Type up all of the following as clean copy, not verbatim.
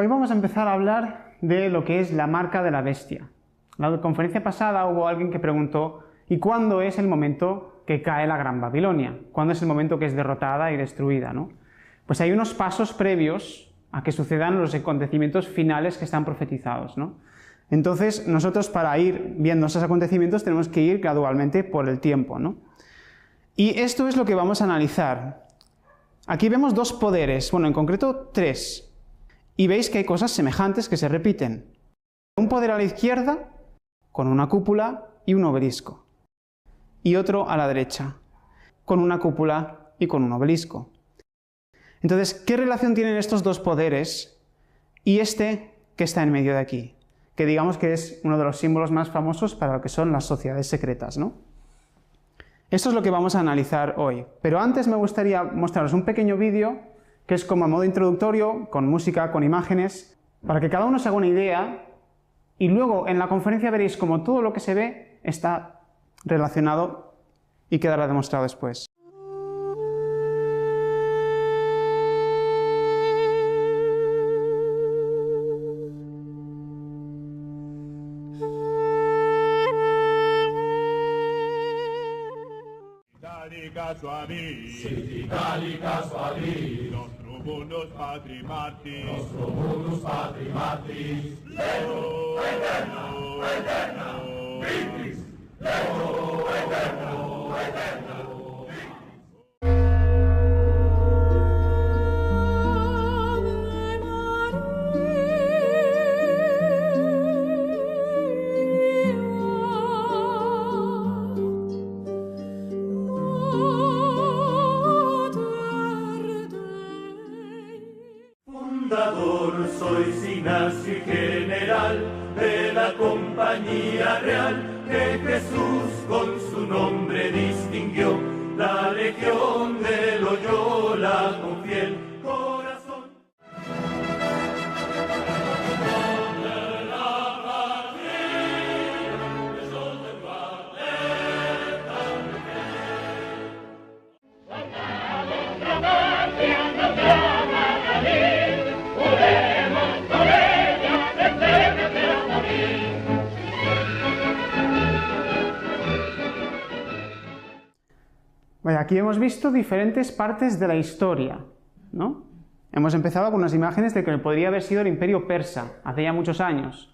Hoy vamos a empezar a hablar de lo que es la marca de la bestia. En la conferencia pasada hubo alguien que preguntó ¿y cuándo es el momento que cae la Gran Babilonia? ¿Cuándo es el momento que es derrotada y destruida, ¿no? Pues hay unos pasos previos a que sucedan los acontecimientos finales que están profetizados, ¿no? Entonces, nosotros para ir viendo esos acontecimientos tenemos que ir gradualmente por el tiempo, ¿no? Y esto es lo que vamos a analizar. Aquí vemos dos poderes, bueno, en concreto tres. Y veis que hay cosas semejantes que se repiten. Un poder a la izquierda, con una cúpula y un obelisco. Y otro a la derecha, con una cúpula y con un obelisco. Entonces, ¿qué relación tienen estos dos poderes y este que está en medio de aquí? Que digamos que es uno de los símbolos más famosos para lo que son las sociedades secretas, ¿no? Esto es lo que vamos a analizar hoy. Pero antes me gustaría mostraros un pequeño vídeo que es como a modo introductorio, con música, con imágenes, para que cada uno se haga una idea y luego en la conferencia veréis como todo lo que se ve está relacionado y quedará demostrado después. Nostro bonus patri martis, Leo eterno, vitis, Leo eterno. Sois Ignacio y general de la compañía real que Jesús con su nombre distinguió, la legión de Loyola con fiel corazón. Vaya, aquí hemos visto diferentes partes de la historia, ¿no? Hemos empezado con unas imágenes de que podría haber sido el Imperio Persa, hace ya muchos años,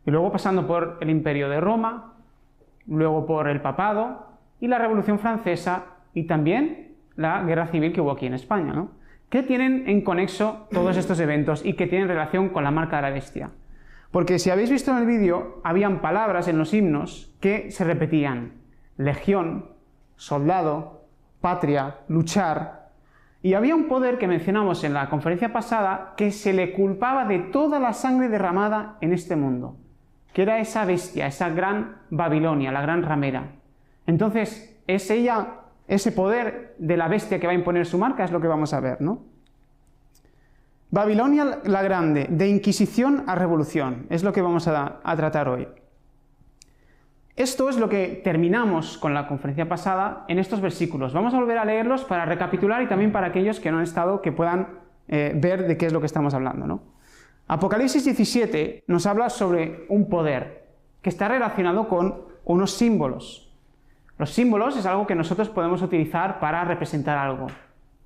y luego pasando por el Imperio de Roma, luego por el Papado, y la Revolución Francesa, y también la Guerra Civil que hubo aquí en España, ¿no? ¿Qué tienen en conexo todos estos eventos y qué tienen relación con la marca de la bestia? Porque si habéis visto en el vídeo, habían palabras en los himnos que se repetían: legión, soldado, patria, luchar, y había un poder que mencionamos en la conferencia pasada que se le culpaba de toda la sangre derramada en este mundo, que era esa bestia, esa gran Babilonia, la gran ramera. Entonces, es ella, ese poder de la bestia que va a imponer su marca, es lo que vamos a ver, ¿no? Babilonia la Grande, de Inquisición a Revolución, es lo que vamos a tratar hoy. Esto es lo que terminamos con la conferencia pasada en estos versículos. Vamos a volver a leerlos para recapitular y también para aquellos que no han estado, que puedan ver de qué es lo que estamos hablando, ¿no? Apocalipsis 17 nos habla sobre un poder que está relacionado con unos símbolos. Los símbolos es algo que nosotros podemos utilizar para representar algo.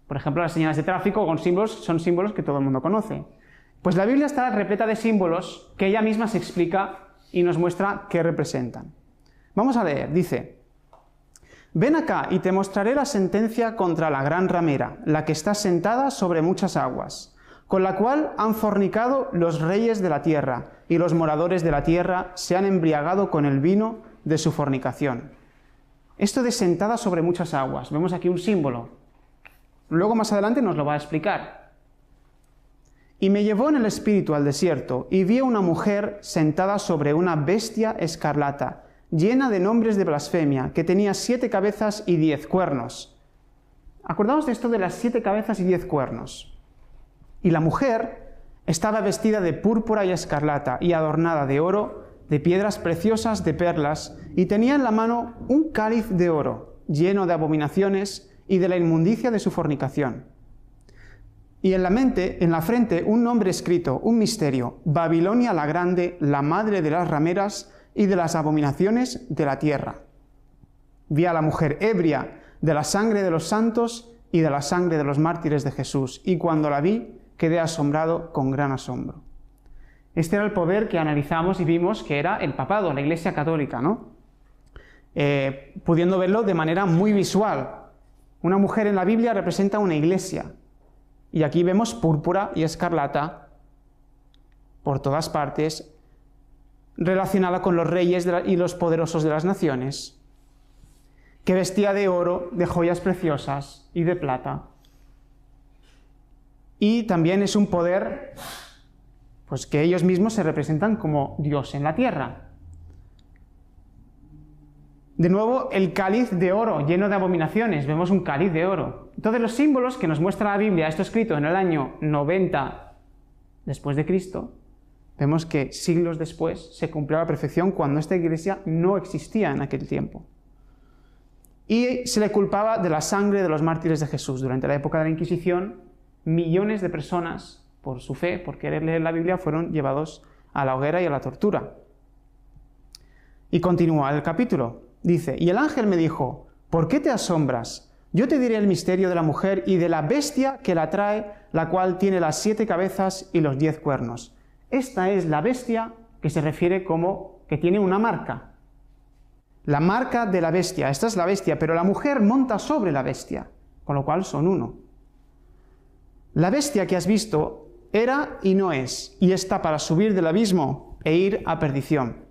Por ejemplo, las señales de tráfico con símbolos son símbolos que todo el mundo conoce. Pues la Biblia está repleta de símbolos que ella misma se explica y nos muestra qué representan. Vamos a leer, dice: ven acá y te mostraré la sentencia contra la gran ramera, la que está sentada sobre muchas aguas, con la cual han fornicado los reyes de la tierra, y los moradores de la tierra se han embriagado con el vino de su fornicación. Esto de sentada sobre muchas aguas, vemos aquí un símbolo. Luego más adelante nos lo va a explicar. Y me llevó en el espíritu al desierto, y vi a una mujer sentada sobre una bestia escarlata, llena de nombres de blasfemia, que tenía 7 cabezas y 10 cuernos. Acordaos de esto de las 7 cabezas y 10 cuernos. Y la mujer estaba vestida de púrpura y escarlata, y adornada de oro, de piedras preciosas, de perlas, y tenía en la mano un cáliz de oro, lleno de abominaciones y de la inmundicia de su fornicación. y en la frente, un nombre escrito, un misterio: Babilonia la Grande, la madre de las rameras y de las abominaciones de la tierra. Vi a la mujer ebria de la sangre de los santos y de la sangre de los mártires de Jesús, y cuando la vi, quedé asombrado con gran asombro. Este era el poder que analizamos y vimos que era el papado, la Iglesia Católica, ¿no? Pudiendo verlo de manera muy visual. Una mujer en la Biblia representa una iglesia, y aquí vemos púrpura y escarlata por todas partes, relacionada con los reyes y los poderosos de las naciones, que vestía de oro, de joyas preciosas y de plata. Y también es un poder, pues, que ellos mismos se representan como Dios en la tierra. De nuevo, el cáliz de oro, lleno de abominaciones. Vemos un cáliz de oro. Entonces, los símbolos que nos muestra la Biblia, esto escrito en el año 90 después de Cristo, vemos que siglos después se cumplió a la perfección cuando esta iglesia no existía en aquel tiempo. Y se le culpaba de la sangre de los mártires de Jesús. Durante la época de la Inquisición, millones de personas, por su fe, por querer leer la Biblia, fueron llevados a la hoguera y a la tortura. Y continúa el capítulo. Dice: y el ángel me dijo: ¿por qué te asombras? Yo te diré el misterio de la mujer y de la bestia que la trae, la cual tiene las 7 cabezas y los 10 cuernos. Esta es la bestia que se refiere como que tiene una marca. La marca de la bestia. Esta es la bestia, pero la mujer monta sobre la bestia, con lo cual son uno. La bestia que has visto era y no es, y está para subir del abismo e ir a perdición.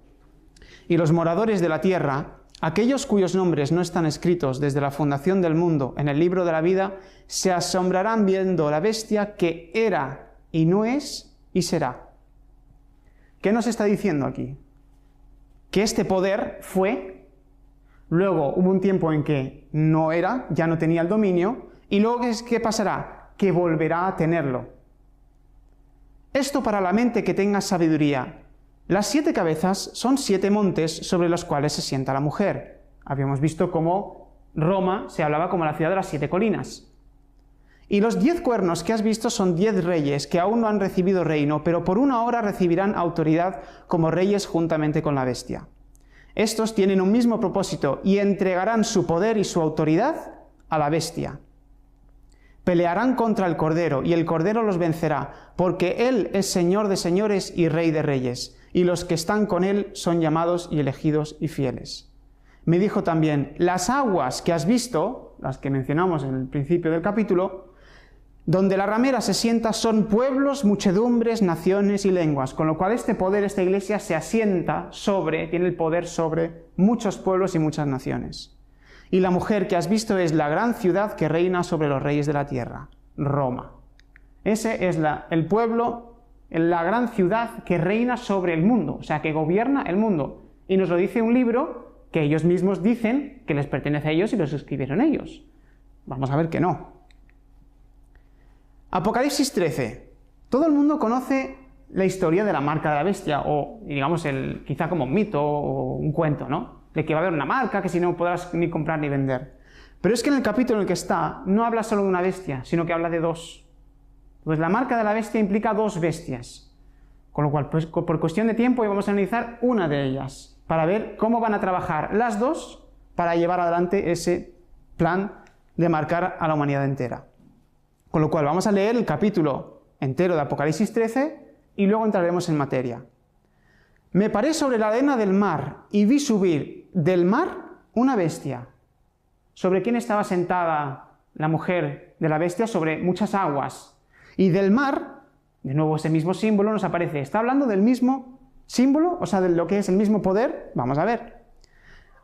Y los moradores de la tierra, aquellos cuyos nombres no están escritos desde la fundación del mundo en el libro de la vida, se asombrarán viendo la bestia que era y no es y será. ¿Qué nos está diciendo aquí? Que este poder fue, luego hubo un tiempo en que no era, ya no tenía el dominio, y luego ¿qué pasará? Que volverá a tenerlo. Esto para la mente que tenga sabiduría. Las 7 cabezas son 7 montes sobre los cuales se sienta la mujer. Habíamos visto cómo Roma se hablaba como la ciudad de las 7 colinas. Y los 10 cuernos que has visto son 10 reyes que aún no han recibido reino, pero por una hora recibirán autoridad como reyes juntamente con la bestia. Estos tienen un mismo propósito y entregarán su poder y su autoridad a la bestia. Pelearán contra el Cordero y el Cordero los vencerá, porque Él es Señor de señores y Rey de reyes, y los que están con Él son llamados y elegidos y fieles. Me dijo también: las aguas que has visto, las que mencionamos en el principio del capítulo, donde la ramera se sienta, son pueblos, muchedumbres, naciones y lenguas, con lo cual este poder, esta iglesia se asienta tiene el poder sobre muchos pueblos y muchas naciones. Y la mujer que has visto es la gran ciudad que reina sobre los reyes de la tierra, Roma. Ese es el pueblo, la gran ciudad que reina sobre el mundo, o sea, que gobierna el mundo. Y nos lo dice un libro que ellos mismos dicen que les pertenece a ellos y los escribieron ellos. Vamos a ver que no. Apocalipsis 13. Todo el mundo conoce la historia de la marca de la bestia, o digamos quizá como un mito o un cuento, ¿no? De que va a haber una marca que si no podrás ni comprar ni vender. Pero es que en el capítulo en el que está no habla solo de una bestia, sino que habla de 2. Pues la marca de la bestia implica 2 bestias. Con lo cual, pues, por cuestión de tiempo, hoy vamos a analizar una de ellas, para ver cómo van a trabajar las 2 para llevar adelante ese plan de marcar a la humanidad entera. Con lo cual, vamos a leer el capítulo entero de Apocalipsis 13 y luego entraremos en materia. Me paré sobre la arena del mar y vi subir del mar una bestia. ¿Sobre quién estaba sentada la mujer de la bestia? Sobre muchas aguas. Y del mar, de nuevo ese mismo símbolo nos aparece. ¿Está hablando del mismo símbolo? O sea, de lo que es el mismo poder. Vamos a ver.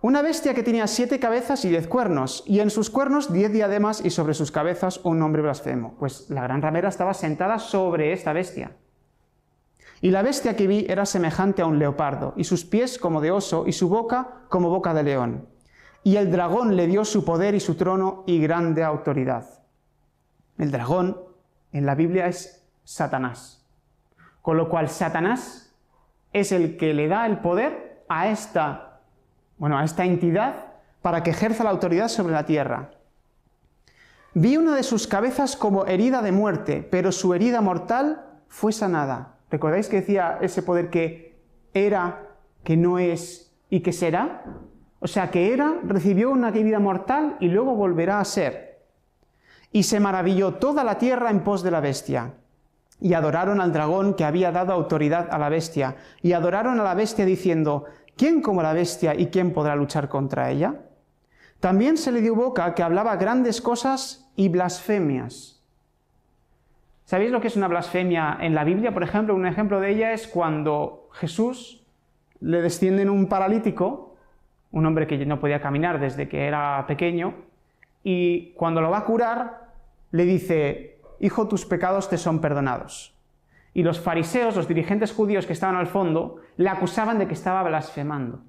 Una bestia que tenía 7 cabezas y 10 cuernos, y en sus cuernos 10 diademas y sobre sus cabezas un nombre blasfemo. Pues la gran ramera estaba sentada sobre esta bestia. Y la bestia que vi era semejante a un leopardo, y sus pies como de oso, y su boca como boca de león. Y el dragón le dio su poder y su trono y grande autoridad. El dragón en la Biblia es Satanás. Con lo cual Satanás es el que le da el poder a esta entidad para que ejerza la autoridad sobre la tierra. Vi una de sus cabezas como herida de muerte, pero su herida mortal fue sanada. ¿Recordáis que decía ese poder que era, que no es y que será? O sea, que era, recibió una herida mortal y luego volverá a ser. Y se maravilló toda la tierra en pos de la bestia. Y adoraron al dragón que había dado autoridad a la bestia. Y adoraron a la bestia diciendo, ¿quién como la bestia y quién podrá luchar contra ella? También se le dio boca que hablaba grandes cosas y blasfemias. ¿Sabéis lo que es una blasfemia en la Biblia? Por ejemplo, un ejemplo de ella es cuando Jesús le desciende en un paralítico, un hombre que no podía caminar desde que era pequeño, y cuando lo va a curar, le dice, hijo, tus pecados te son perdonados. Y los fariseos, los dirigentes judíos que estaban al fondo, le acusaban de que estaba blasfemando.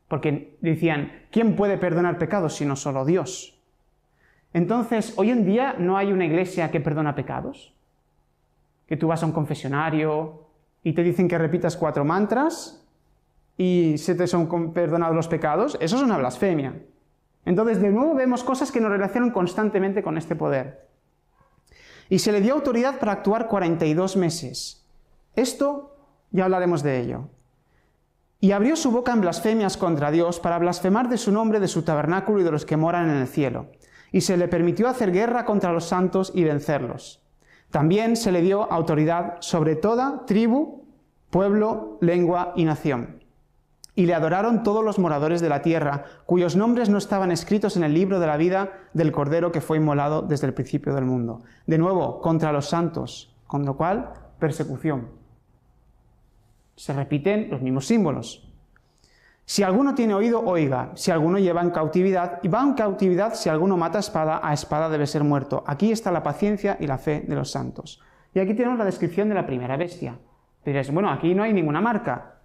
Porque decían, ¿quién puede perdonar pecados sino solo Dios? Entonces, hoy en día no hay una iglesia que perdona pecados. Que tú vas a un confesionario y te dicen que repitas 4 mantras y se te son perdonados los pecados. Eso es una blasfemia. Entonces, de nuevo vemos cosas que nos relacionan constantemente con este poder. Y se le dio autoridad para actuar 42 meses. Esto ya hablaremos de ello. Y abrió su boca en blasfemias contra Dios para blasfemar de su nombre, de su tabernáculo y de los que moran en el cielo. Y se le permitió hacer guerra contra los santos y vencerlos. También se le dio autoridad sobre toda tribu, pueblo, lengua y nación. Y le adoraron todos los moradores de la tierra, cuyos nombres no estaban escritos en el libro de la vida del Cordero que fue inmolado desde el principio del mundo. De nuevo, contra los santos, con lo cual, persecución. Se repiten los mismos símbolos. Si alguno tiene oído, oiga. Si alguno lleva en cautividad, y va en cautividad, si alguno mata a espada debe ser muerto. Aquí está la paciencia y la fe de los santos. Y aquí tenemos la descripción de la primera bestia. Diréis, bueno, aquí no hay ninguna marca.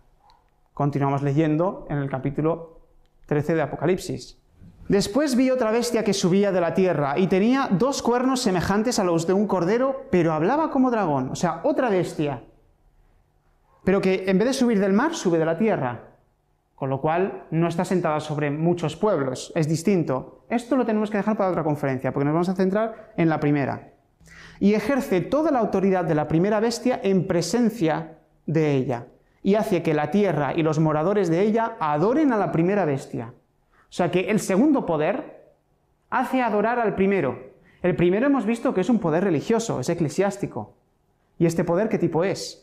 Continuamos leyendo en el capítulo 13 de Apocalipsis. Después vi otra bestia que subía de la tierra y tenía 2 cuernos semejantes a los de un cordero, pero hablaba como dragón. O sea, otra bestia. Pero que en vez de subir del mar, sube de la tierra. Con lo cual no está sentada sobre muchos pueblos. Es distinto. Esto lo tenemos que dejar para otra conferencia, porque nos vamos a centrar en la primera. Y ejerce toda la autoridad de la primera bestia en presencia de ella. Y hace que la tierra y los moradores de ella adoren a la primera bestia. O sea que el segundo poder hace adorar al primero. El primero hemos visto que es un poder religioso, es eclesiástico. ¿Y este poder qué tipo es?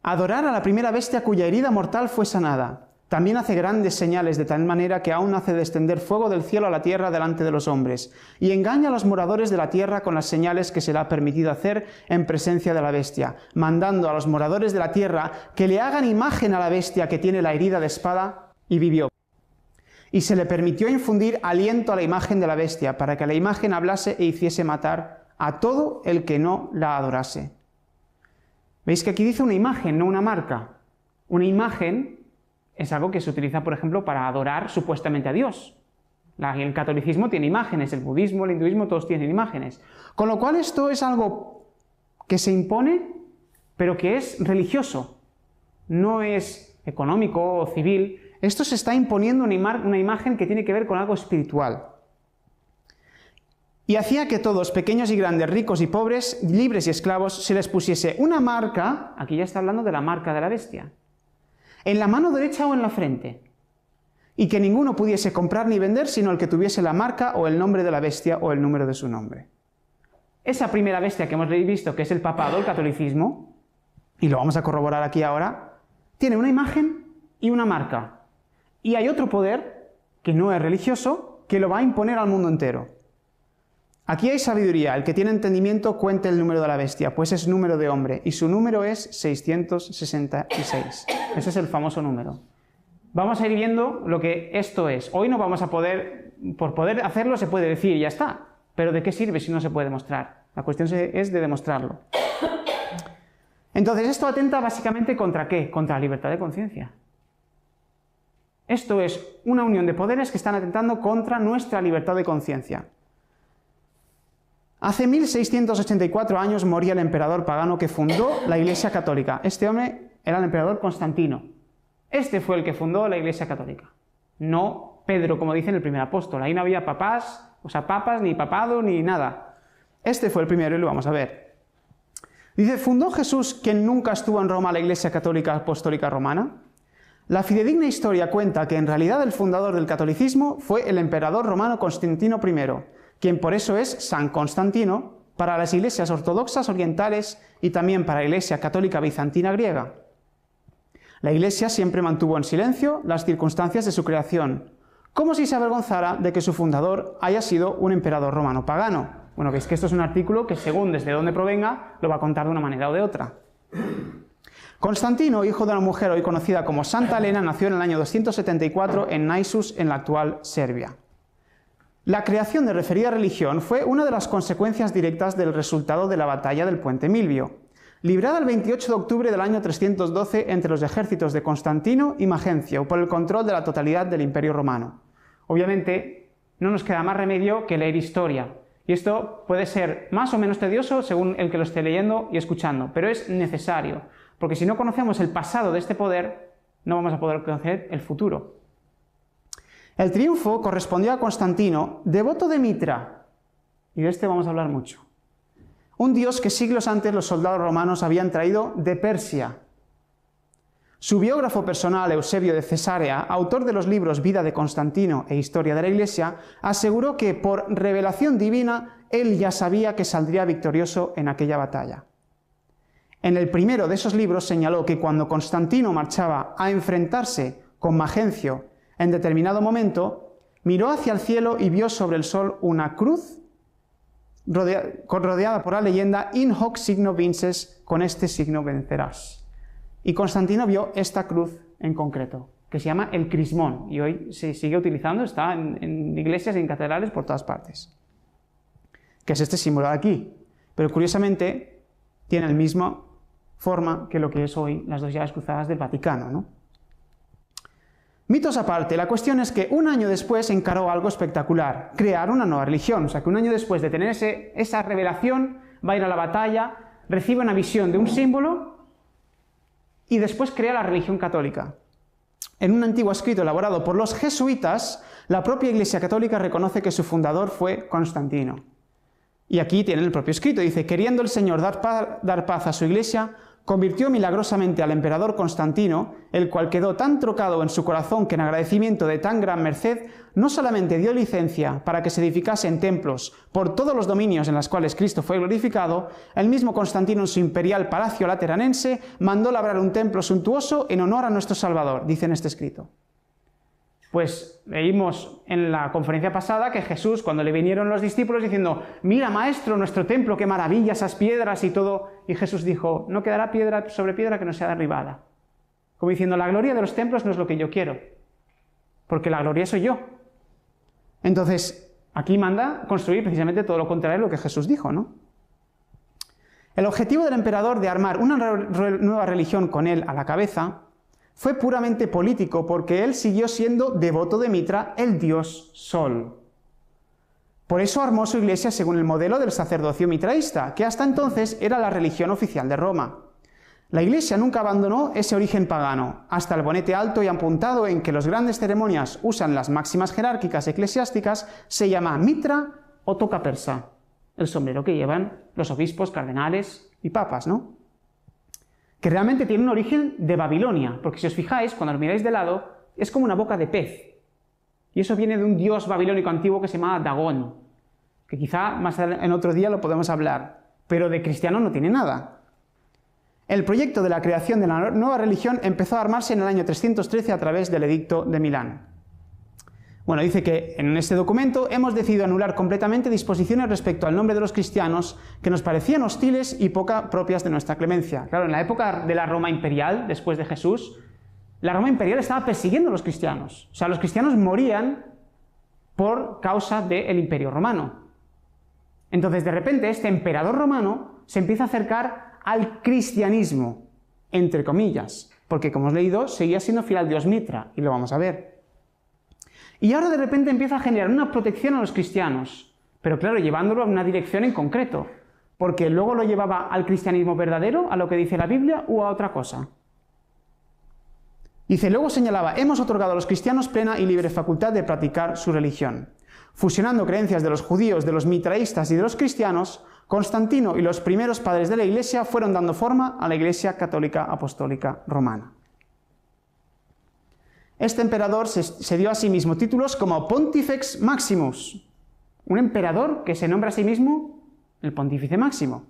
Adorar a la primera bestia cuya herida mortal fue sanada. También hace grandes señales de tal manera que aún hace descender fuego del cielo a la tierra delante de los hombres, y engaña a los moradores de la tierra con las señales que se le ha permitido hacer en presencia de la bestia, mandando a los moradores de la tierra que le hagan imagen a la bestia que tiene la herida de espada y vivió. Y se le permitió infundir aliento a la imagen de la bestia, para que la imagen hablase e hiciese matar a todo el que no la adorase. ¿Veis que aquí dice una imagen, no una marca? Una imagen es algo que se utiliza, por ejemplo, para adorar supuestamente a Dios. El catolicismo tiene imágenes, el budismo, el hinduismo, todos tienen imágenes. Con lo cual esto es algo que se impone, pero que es religioso. No es económico o civil. Esto se está imponiendo una imagen que tiene que ver con algo espiritual. Y hacía que todos, pequeños y grandes, ricos y pobres, libres y esclavos, se les pusiese una marca, aquí ya está hablando de la marca de la bestia, en la mano derecha o en la frente, y que ninguno pudiese comprar ni vender sino el que tuviese la marca o el nombre de la bestia o el número de su nombre. Esa primera bestia que hemos visto, que es el papado, el catolicismo, y lo vamos a corroborar aquí ahora, tiene una imagen y una marca. Y hay otro poder, que no es religioso, que lo va a imponer al mundo entero. Aquí hay sabiduría. El que tiene entendimiento cuente el número de la bestia, pues es número de hombre, y su número es 666. Ese es el famoso número. Vamos a ir viendo lo que esto es. Hoy no vamos a poder, por poder hacerlo se puede decir y ya está, pero ¿de qué sirve si no se puede demostrar? La cuestión es de demostrarlo. Entonces, esto atenta básicamente ¿contra qué? Contra la libertad de conciencia. Esto es una unión de poderes que están atentando contra nuestra libertad de conciencia. Hace 1684 años moría el emperador pagano que fundó la Iglesia Católica. Este hombre era el emperador Constantino. Este fue el que fundó la Iglesia Católica. No Pedro, como dice en el primer apóstol. Ahí no había papás O sea, papas, ni papado, ni nada. Este fue el primero y lo vamos a ver. Dice, ¿fundó Jesús quien nunca estuvo en Roma la Iglesia Católica Apostólica Romana? La fidedigna historia cuenta que en realidad el fundador del catolicismo fue el emperador romano Constantino I, quien por eso es San Constantino para las iglesias ortodoxas orientales y también para la Iglesia Católica Bizantina griega. La Iglesia siempre mantuvo en silencio las circunstancias de su creación, como si se avergonzara de que su fundador haya sido un emperador romano pagano. Bueno, veis que esto es un artículo que según desde dónde provenga, lo va a contar de una manera o de otra. Constantino, hijo de una mujer hoy conocida como Santa Elena, nació en el año 274 en Naissus, en la actual Serbia. La creación de referida religión fue una de las consecuencias directas del resultado de la batalla del Puente Milvio, librada el 28 de octubre del año 312 entre los ejércitos de Constantino y Magencio por el control de la totalidad del Imperio Romano. Obviamente, no nos queda más remedio que leer historia, y esto puede ser más o menos tedioso según el que lo esté leyendo y escuchando, pero es necesario, porque si no conocemos el pasado de este poder, no vamos a poder conocer el futuro. El triunfo correspondió a Constantino, devoto de Mitra, y de este vamos a hablar mucho. Un dios que siglos antes los soldados romanos habían traído de Persia. Su biógrafo personal, Eusebio de Cesarea, autor de los libros Vida de Constantino e Historia de la Iglesia, aseguró que por revelación divina él ya sabía que saldría victorioso en aquella batalla. En el primero de esos libros señaló que cuando Constantino marchaba a enfrentarse con Magencio en determinado momento, miró hacia el cielo y vio sobre el sol una cruz rodeada por la leyenda In hoc signo vinces, con este signo vencerás. Y Constantino vio esta cruz en concreto, que se llama el crismón, y hoy se sigue utilizando, está en iglesias y en catedrales por todas partes. Que es este símbolo de aquí. Pero curiosamente tiene la misma forma que lo que es hoy las dos llaves cruzadas del Vaticano, ¿no? Mitos aparte, la cuestión es que un año después encaró algo espectacular, crear una nueva religión. O sea, que un año después de tener esa revelación, va a ir a la batalla, recibe una visión de un símbolo y después crea la religión católica. En un antiguo escrito elaborado por los jesuitas, la propia Iglesia Católica reconoce que su fundador fue Constantino. Y aquí tienen el propio escrito, dice, queriendo el Señor dar paz a su Iglesia, convirtió milagrosamente al emperador Constantino, el cual quedó tan trocado en su corazón que en agradecimiento de tan gran merced, no solamente dio licencia para que se edificasen templos por todos los dominios en los cuales Cristo fue glorificado, el mismo Constantino en su imperial palacio lateranense mandó labrar un templo suntuoso en honor a nuestro Salvador, dice en este escrito. Pues leímos en la conferencia pasada que Jesús, cuando le vinieron los discípulos diciendo, mira maestro, nuestro templo, qué maravilla, esas piedras y todo, y Jesús dijo, no quedará piedra sobre piedra que no sea derribada. Como diciendo, la gloria de los templos no es lo que yo quiero, porque la gloria soy yo. Entonces, aquí manda construir precisamente todo lo contrario de lo que Jesús dijo, ¿no? El objetivo del emperador de armar una nueva religión con él a la cabeza fue puramente político, porque él siguió siendo devoto de Mitra, el dios Sol. Por eso armó su iglesia según el modelo del sacerdocio mitraísta, que hasta entonces era la religión oficial de Roma. La iglesia nunca abandonó ese origen pagano, hasta el bonete alto y apuntado en que las grandes ceremonias usan las máximas jerárquicas eclesiásticas, se llama mitra o toca persa, el sombrero que llevan los obispos, cardenales y papas, ¿no? Que realmente tiene un origen de Babilonia, porque si os fijáis, cuando lo miráis de lado, es como una boca de pez. Y eso viene de un dios babilónico antiguo que se llamaba Dagón, que quizá más en otro día lo podemos hablar, pero de cristiano no tiene nada. El proyecto de la creación de la nueva religión empezó a armarse en el año 313 a través del Edicto de Milán. Bueno, dice que en este documento hemos decidido anular completamente disposiciones respecto al nombre de los cristianos que nos parecían hostiles y poco propias de nuestra clemencia. Claro, en la época de la Roma imperial, después de Jesús, la Roma imperial estaba persiguiendo a los cristianos. O sea, los cristianos morían por causa del Imperio Romano. Entonces, de repente, este emperador romano se empieza a acercar al cristianismo, entre comillas, porque, como os he leído, seguía siendo fiel al dios Mitra, y lo vamos a ver. Y ahora de repente empieza a generar una protección a los cristianos, pero claro, llevándolo a una dirección en concreto, porque luego lo llevaba al cristianismo verdadero, a lo que dice la Biblia, o a otra cosa. Dice, luego señalaba, hemos otorgado a los cristianos plena y libre facultad de practicar su religión. Fusionando creencias de los judíos, de los mitraístas y de los cristianos, Constantino y los primeros padres de la Iglesia fueron dando forma a la Iglesia Católica Apostólica Romana. Este emperador se dio a sí mismo títulos como Pontifex Maximus, un emperador que se nombra a sí mismo el Pontífice Máximo.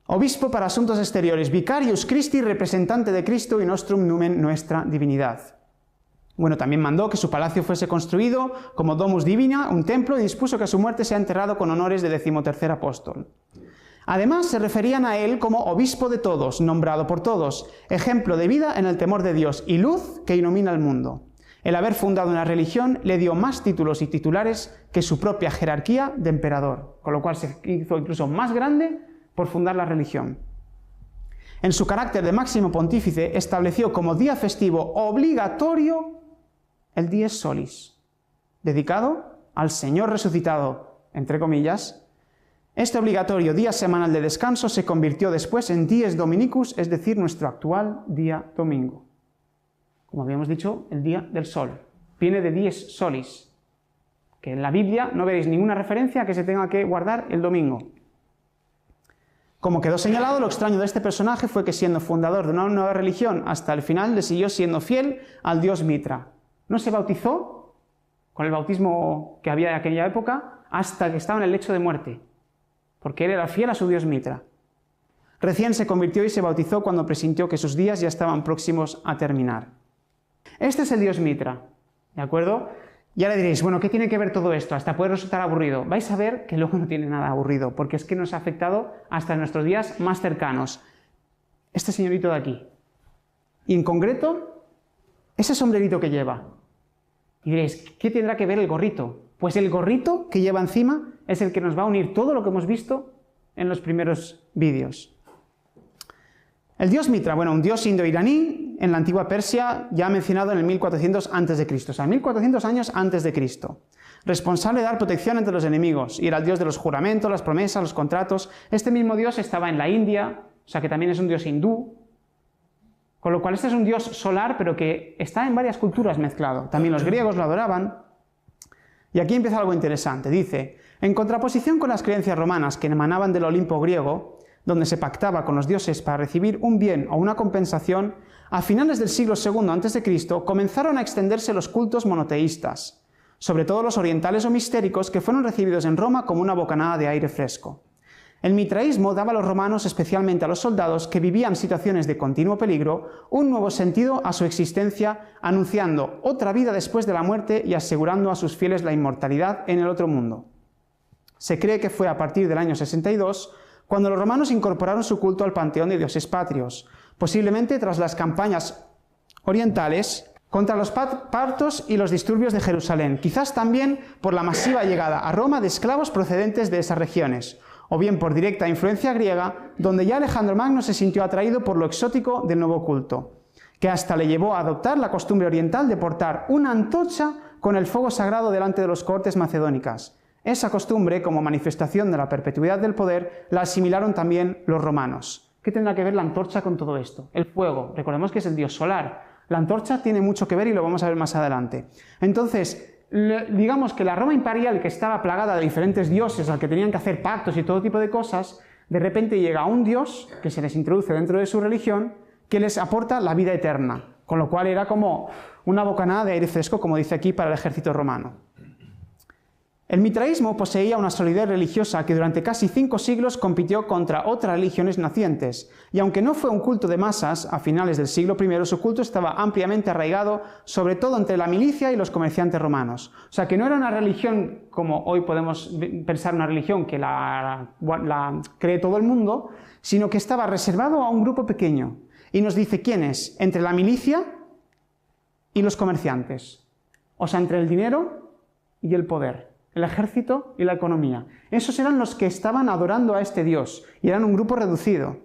Obispo para asuntos exteriores, Vicarius Christi, representante de Cristo y nostrum numen, nuestra divinidad. Bueno, también mandó que su palacio fuese construido como Domus Divina, un templo, y dispuso que a su muerte sea enterrado con honores de 13º apóstol. Además, se referían a él como obispo de todos, nombrado por todos, ejemplo de vida en el temor de Dios y luz que ilumina el mundo. El haber fundado una religión le dio más títulos y titulares que su propia jerarquía de emperador, con lo cual se hizo incluso más grande por fundar la religión. En su carácter de máximo pontífice, estableció como día festivo obligatorio el Dies Solis, dedicado al Señor resucitado, entre comillas. Este obligatorio día semanal de descanso se convirtió después en Dies Dominicus, es decir, nuestro actual día domingo. Como habíamos dicho, el día del sol. Viene de Dies Solis, que en la Biblia no veréis ninguna referencia a que se tenga que guardar el domingo. Como quedó señalado, lo extraño de este personaje fue que, siendo fundador de una nueva religión hasta el final, le siguió siendo fiel al dios Mitra. No se bautizó con el bautismo que había en aquella época hasta que estaba en el lecho de muerte, porque él era fiel a su dios Mitra. Recién se convirtió y se bautizó cuando presintió que sus días ya estaban próximos a terminar. Este es el dios Mitra, ¿de acuerdo? Ya le diréis, bueno, ¿qué tiene que ver todo esto? Hasta puede resultar aburrido. Vais a ver que luego no tiene nada aburrido, porque es que nos ha afectado hasta en nuestros días más cercanos. Este señorito de aquí. Y en concreto, ese sombrerito que lleva. Y diréis, ¿qué tendrá que ver el gorrito? Pues el gorrito que lleva encima es el que nos va a unir todo lo que hemos visto en los primeros vídeos. El dios Mitra, bueno, un dios indo-iraní en la antigua Persia, ya mencionado en el 1400 a.C., o sea, 1400 años antes de Cristo. Responsable de dar protección entre los enemigos, y era el dios de los juramentos, las promesas, los contratos. Este mismo dios estaba en la India, o sea que también es un dios hindú, con lo cual este es un dios solar, pero que está en varias culturas mezclado. También los griegos lo adoraban. Y aquí empieza algo interesante. Dice, en contraposición con las creencias romanas que emanaban del Olimpo griego, donde se pactaba con los dioses para recibir un bien o una compensación, a finales del siglo II a.C. comenzaron a extenderse los cultos monoteístas, sobre todo los orientales o mistéricos, que fueron recibidos en Roma como una bocanada de aire fresco. El mitraísmo daba a los romanos, especialmente a los soldados que vivían situaciones de continuo peligro, un nuevo sentido a su existencia, anunciando otra vida después de la muerte y asegurando a sus fieles la inmortalidad en el otro mundo. Se cree que fue a partir del año 62 cuando los romanos incorporaron su culto al panteón de dioses patrios, posiblemente tras las campañas orientales contra los partos y los disturbios de Jerusalén, quizás también por la masiva llegada a Roma de esclavos procedentes de esas regiones, o bien por directa influencia griega, donde ya Alejandro Magno se sintió atraído por lo exótico del nuevo culto, que hasta le llevó a adoptar la costumbre oriental de portar una antorcha con el fuego sagrado delante de los cohortes macedónicas. Esa costumbre, como manifestación de la perpetuidad del poder, la asimilaron también los romanos. ¿Qué tendrá que ver la antorcha con todo esto? El fuego, recordemos que es el dios solar. La antorcha tiene mucho que ver y lo vamos a ver más adelante. Entonces, digamos que la Roma imperial, que estaba plagada de diferentes dioses al que tenían que hacer pactos y todo tipo de cosas, de repente llega un dios que se les introduce dentro de su religión que les aporta la vida eterna, con lo cual era como una bocanada de aire fresco, como dice aquí, para el ejército romano. El mitraísmo poseía una solidez religiosa que durante casi 5 siglos compitió contra otras religiones nacientes, y aunque no fue un culto de masas, a finales del siglo I su culto estaba ampliamente arraigado, sobre todo entre la milicia y los comerciantes romanos. O sea que no era una religión como hoy podemos pensar una religión que la cree todo el mundo, sino que estaba reservado a un grupo pequeño. Y nos dice quiénes, entre la milicia y los comerciantes. O sea, entre el dinero y el poder. El ejército y la economía. Esos eran los que estaban adorando a este dios, y eran un grupo reducido.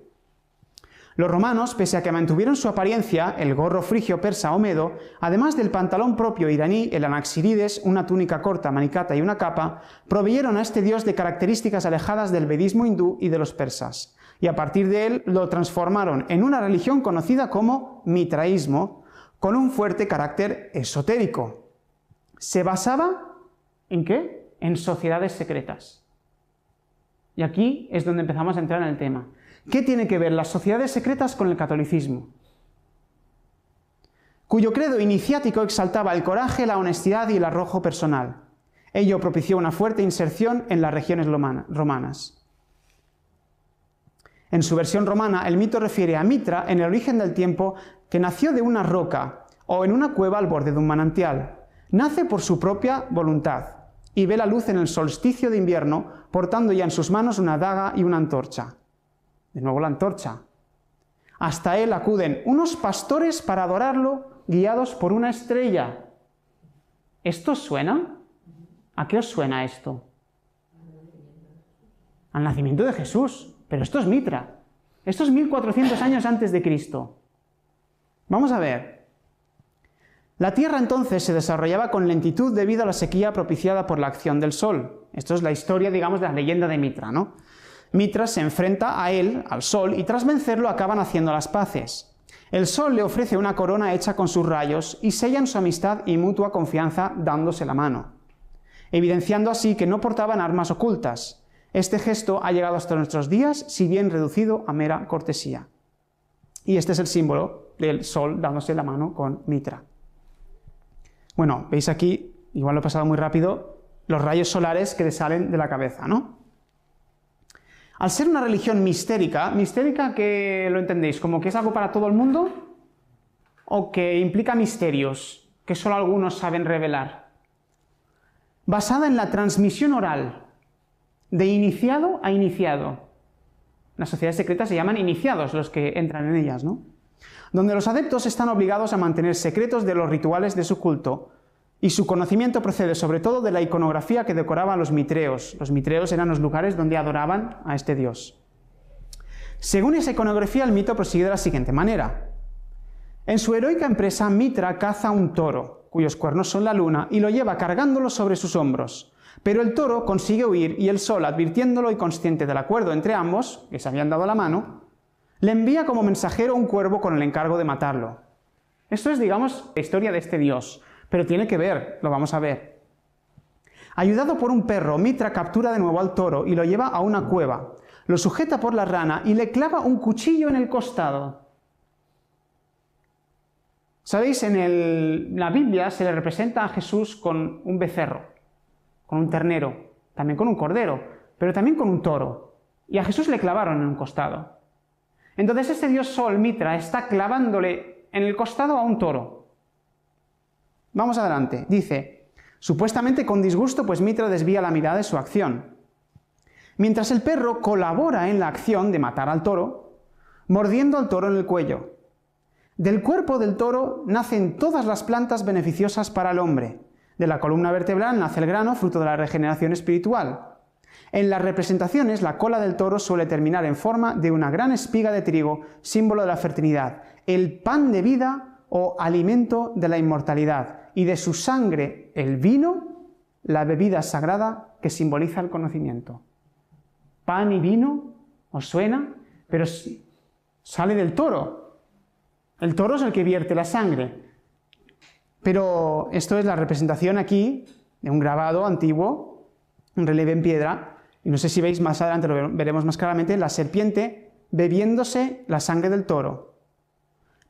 Los romanos, pese a que mantuvieron su apariencia, el gorro frigio persa o medo, además del pantalón propio iraní, el anaxirides, una túnica corta, manicata y una capa, proveyeron a este dios de características alejadas del vedismo hindú y de los persas, y a partir de él lo transformaron en una religión conocida como mitraísmo, con un fuerte carácter esotérico. Se basaba ¿En qué? En sociedades secretas. Y aquí es donde empezamos a entrar en el tema. ¿Qué tiene que ver las sociedades secretas con el catolicismo? Cuyo credo iniciático exaltaba el coraje, la honestidad y el arrojo personal. Ello propició una fuerte inserción en las regiones romanas. En su versión romana, el mito refiere a Mitra en el origen del tiempo, que nació de una roca o en una cueva al borde de un manantial. Nace por su propia voluntad y ve la luz en el solsticio de invierno, portando ya en sus manos una daga y una antorcha. De nuevo la antorcha. Hasta él acuden unos pastores para adorarlo, guiados por una estrella. ¿Esto os suena? ¿A qué os suena esto? Al nacimiento de Jesús. Pero esto es Mitra. Esto es 1400 años antes de Cristo. Vamos a ver. La Tierra entonces se desarrollaba con lentitud debido a la sequía propiciada por la acción del Sol. Esto es la historia, digamos, de la leyenda de Mitra, ¿no? Mitra se enfrenta a él, al Sol, y tras vencerlo acaban haciendo las paces. El Sol le ofrece una corona hecha con sus rayos y sellan su amistad y mutua confianza dándose la mano, evidenciando así que no portaban armas ocultas. Este gesto ha llegado hasta nuestros días, si bien reducido a mera cortesía. Y este es el símbolo del Sol dándose la mano con Mitra. Bueno, veis aquí, igual lo he pasado muy rápido, los rayos solares que le salen de la cabeza, ¿no? Al ser una religión mistérica que lo entendéis, como que es algo para todo el mundo o que implica misterios que solo algunos saben revelar. Basada en la transmisión oral, de iniciado a iniciado. Las sociedades secretas se llaman iniciados los que entran en ellas, ¿no? Donde los adeptos están obligados a mantener secretos de los rituales de su culto, y su conocimiento procede sobre todo de la iconografía que decoraba a los mitreos. Los mitreos eran los lugares donde adoraban a este dios. Según esa iconografía, el mito prosigue de la siguiente manera. En su heroica empresa, Mitra caza un toro, cuyos cuernos son la luna, y lo lleva cargándolo sobre sus hombros. Pero el toro consigue huir y el Sol, advirtiéndolo y consciente del acuerdo entre ambos, que se habían dado la mano, le envía como mensajero un cuervo con el encargo de matarlo. Esto es, digamos, la historia de este dios, pero tiene que ver, lo vamos a ver. Ayudado por un perro, Mitra captura de nuevo al toro y lo lleva a una cueva, lo sujeta por la rana y le clava un cuchillo en el costado. ¿Sabéis? En la Biblia se le representa a Jesús con un becerro, con un ternero, también con un cordero, pero también con un toro. Y a Jesús le clavaron en un costado. Entonces este dios Sol, Mitra, está clavándole en el costado a un toro. Vamos adelante. Dice, supuestamente con disgusto, pues Mitra desvía la mirada de su acción. Mientras el perro colabora en la acción de matar al toro, mordiendo al toro en el cuello. Del cuerpo del toro nacen todas las plantas beneficiosas para el hombre. De la columna vertebral nace el grano, fruto de la regeneración espiritual. En las representaciones, la cola del toro suele terminar en forma de una gran espiga de trigo, símbolo de la fertilidad, el pan de vida o alimento de la inmortalidad, y de su sangre el vino, la bebida sagrada que simboliza el conocimiento. Pan y vino, ¿os suena? Pero sale del toro. El toro es el que vierte la sangre. Pero esto es la representación aquí de un grabado antiguo, un relieve en piedra, y no sé si veis más adelante, lo veremos más claramente, la serpiente bebiéndose la sangre del toro.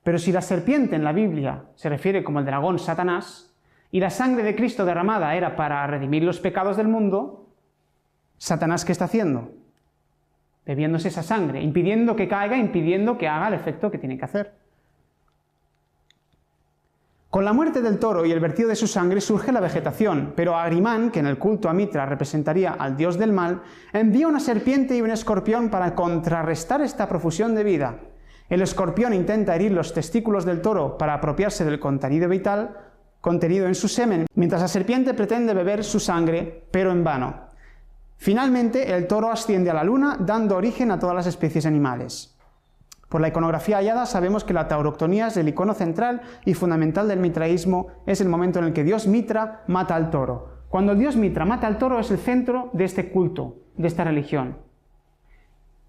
Pero si la serpiente en la Biblia se refiere como el dragón Satanás, y la sangre de Cristo derramada era para redimir los pecados del mundo, ¿Satanás qué está haciendo? Bebiéndose esa sangre, impidiendo que caiga, impidiendo que haga el efecto que tiene que hacer. Con la muerte del toro y el vertido de su sangre surge la vegetación, pero Agrimán, que en el culto a Mitra representaría al dios del mal, envía una serpiente y un escorpión para contrarrestar esta profusión de vida. El escorpión intenta herir los testículos del toro para apropiarse del contenido vital contenido en su semen, mientras la serpiente pretende beber su sangre, pero en vano. Finalmente, el toro asciende a la luna, dando origen a todas las especies animales. Por la iconografía hallada sabemos que la tauroctonía es el icono central y fundamental del mitraísmo, es el momento en el que Dios Mitra mata al toro. Cuando el Dios Mitra mata al toro es el centro de este culto, de esta religión.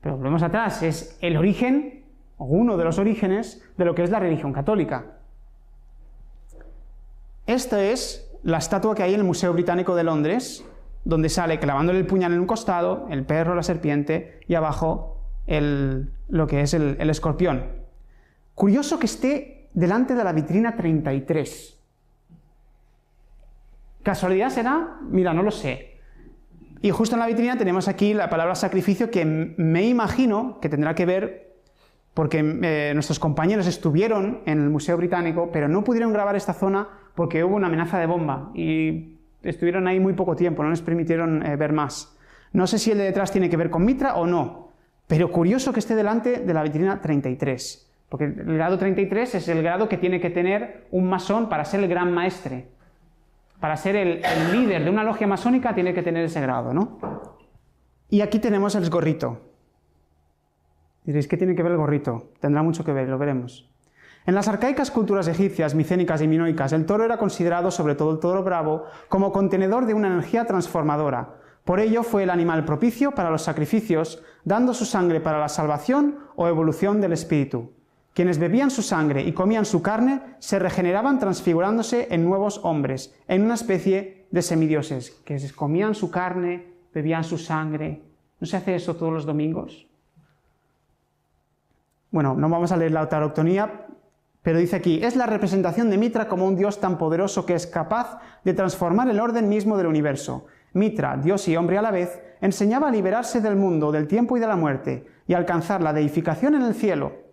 Pero volvemos atrás, es el origen, o uno de los orígenes, de lo que es la religión católica. Esta es la estatua que hay en el Museo Británico de Londres, donde sale clavándole el puñal en un costado, el perro, la serpiente, y abajo lo que es el escorpión. Curioso que esté delante de la vitrina 33. ¿Casualidad será? Mira, no lo sé. Y justo en la vitrina tenemos aquí la palabra sacrificio, que me imagino que tendrá que ver porque nuestros compañeros estuvieron en el Museo Británico, pero no pudieron grabar esta zona porque hubo una amenaza de bomba y estuvieron ahí muy poco tiempo, no les permitieron ver más. No sé si el de detrás tiene que ver con Mitra o no, pero curioso que esté delante de la vitrina 33, porque el grado 33 es el grado que tiene que tener un masón para ser el gran maestre. Para ser el líder de una logia masónica tiene que tener ese grado, ¿no? Y aquí tenemos el gorrito. Diréis, ¿qué tiene que ver el gorrito? Tendrá mucho que ver, lo veremos. En las arcaicas culturas egipcias, micénicas y minoicas, el toro era considerado, sobre todo el toro bravo, como contenedor de una energía transformadora. Por ello fue el animal propicio para los sacrificios, dando su sangre para la salvación o evolución del espíritu. Quienes bebían su sangre y comían su carne se regeneraban transfigurándose en nuevos hombres, en una especie de semidioses, que comían su carne, bebían su sangre. ¿No se hace eso todos los domingos? Bueno, no vamos a leer la Taurotonía, pero dice aquí, es la representación de Mitra como un dios tan poderoso que es capaz de transformar el orden mismo del universo. Mitra, dios y hombre a la vez, enseñaba a liberarse del mundo, del tiempo y de la muerte, y alcanzar la deificación en el cielo.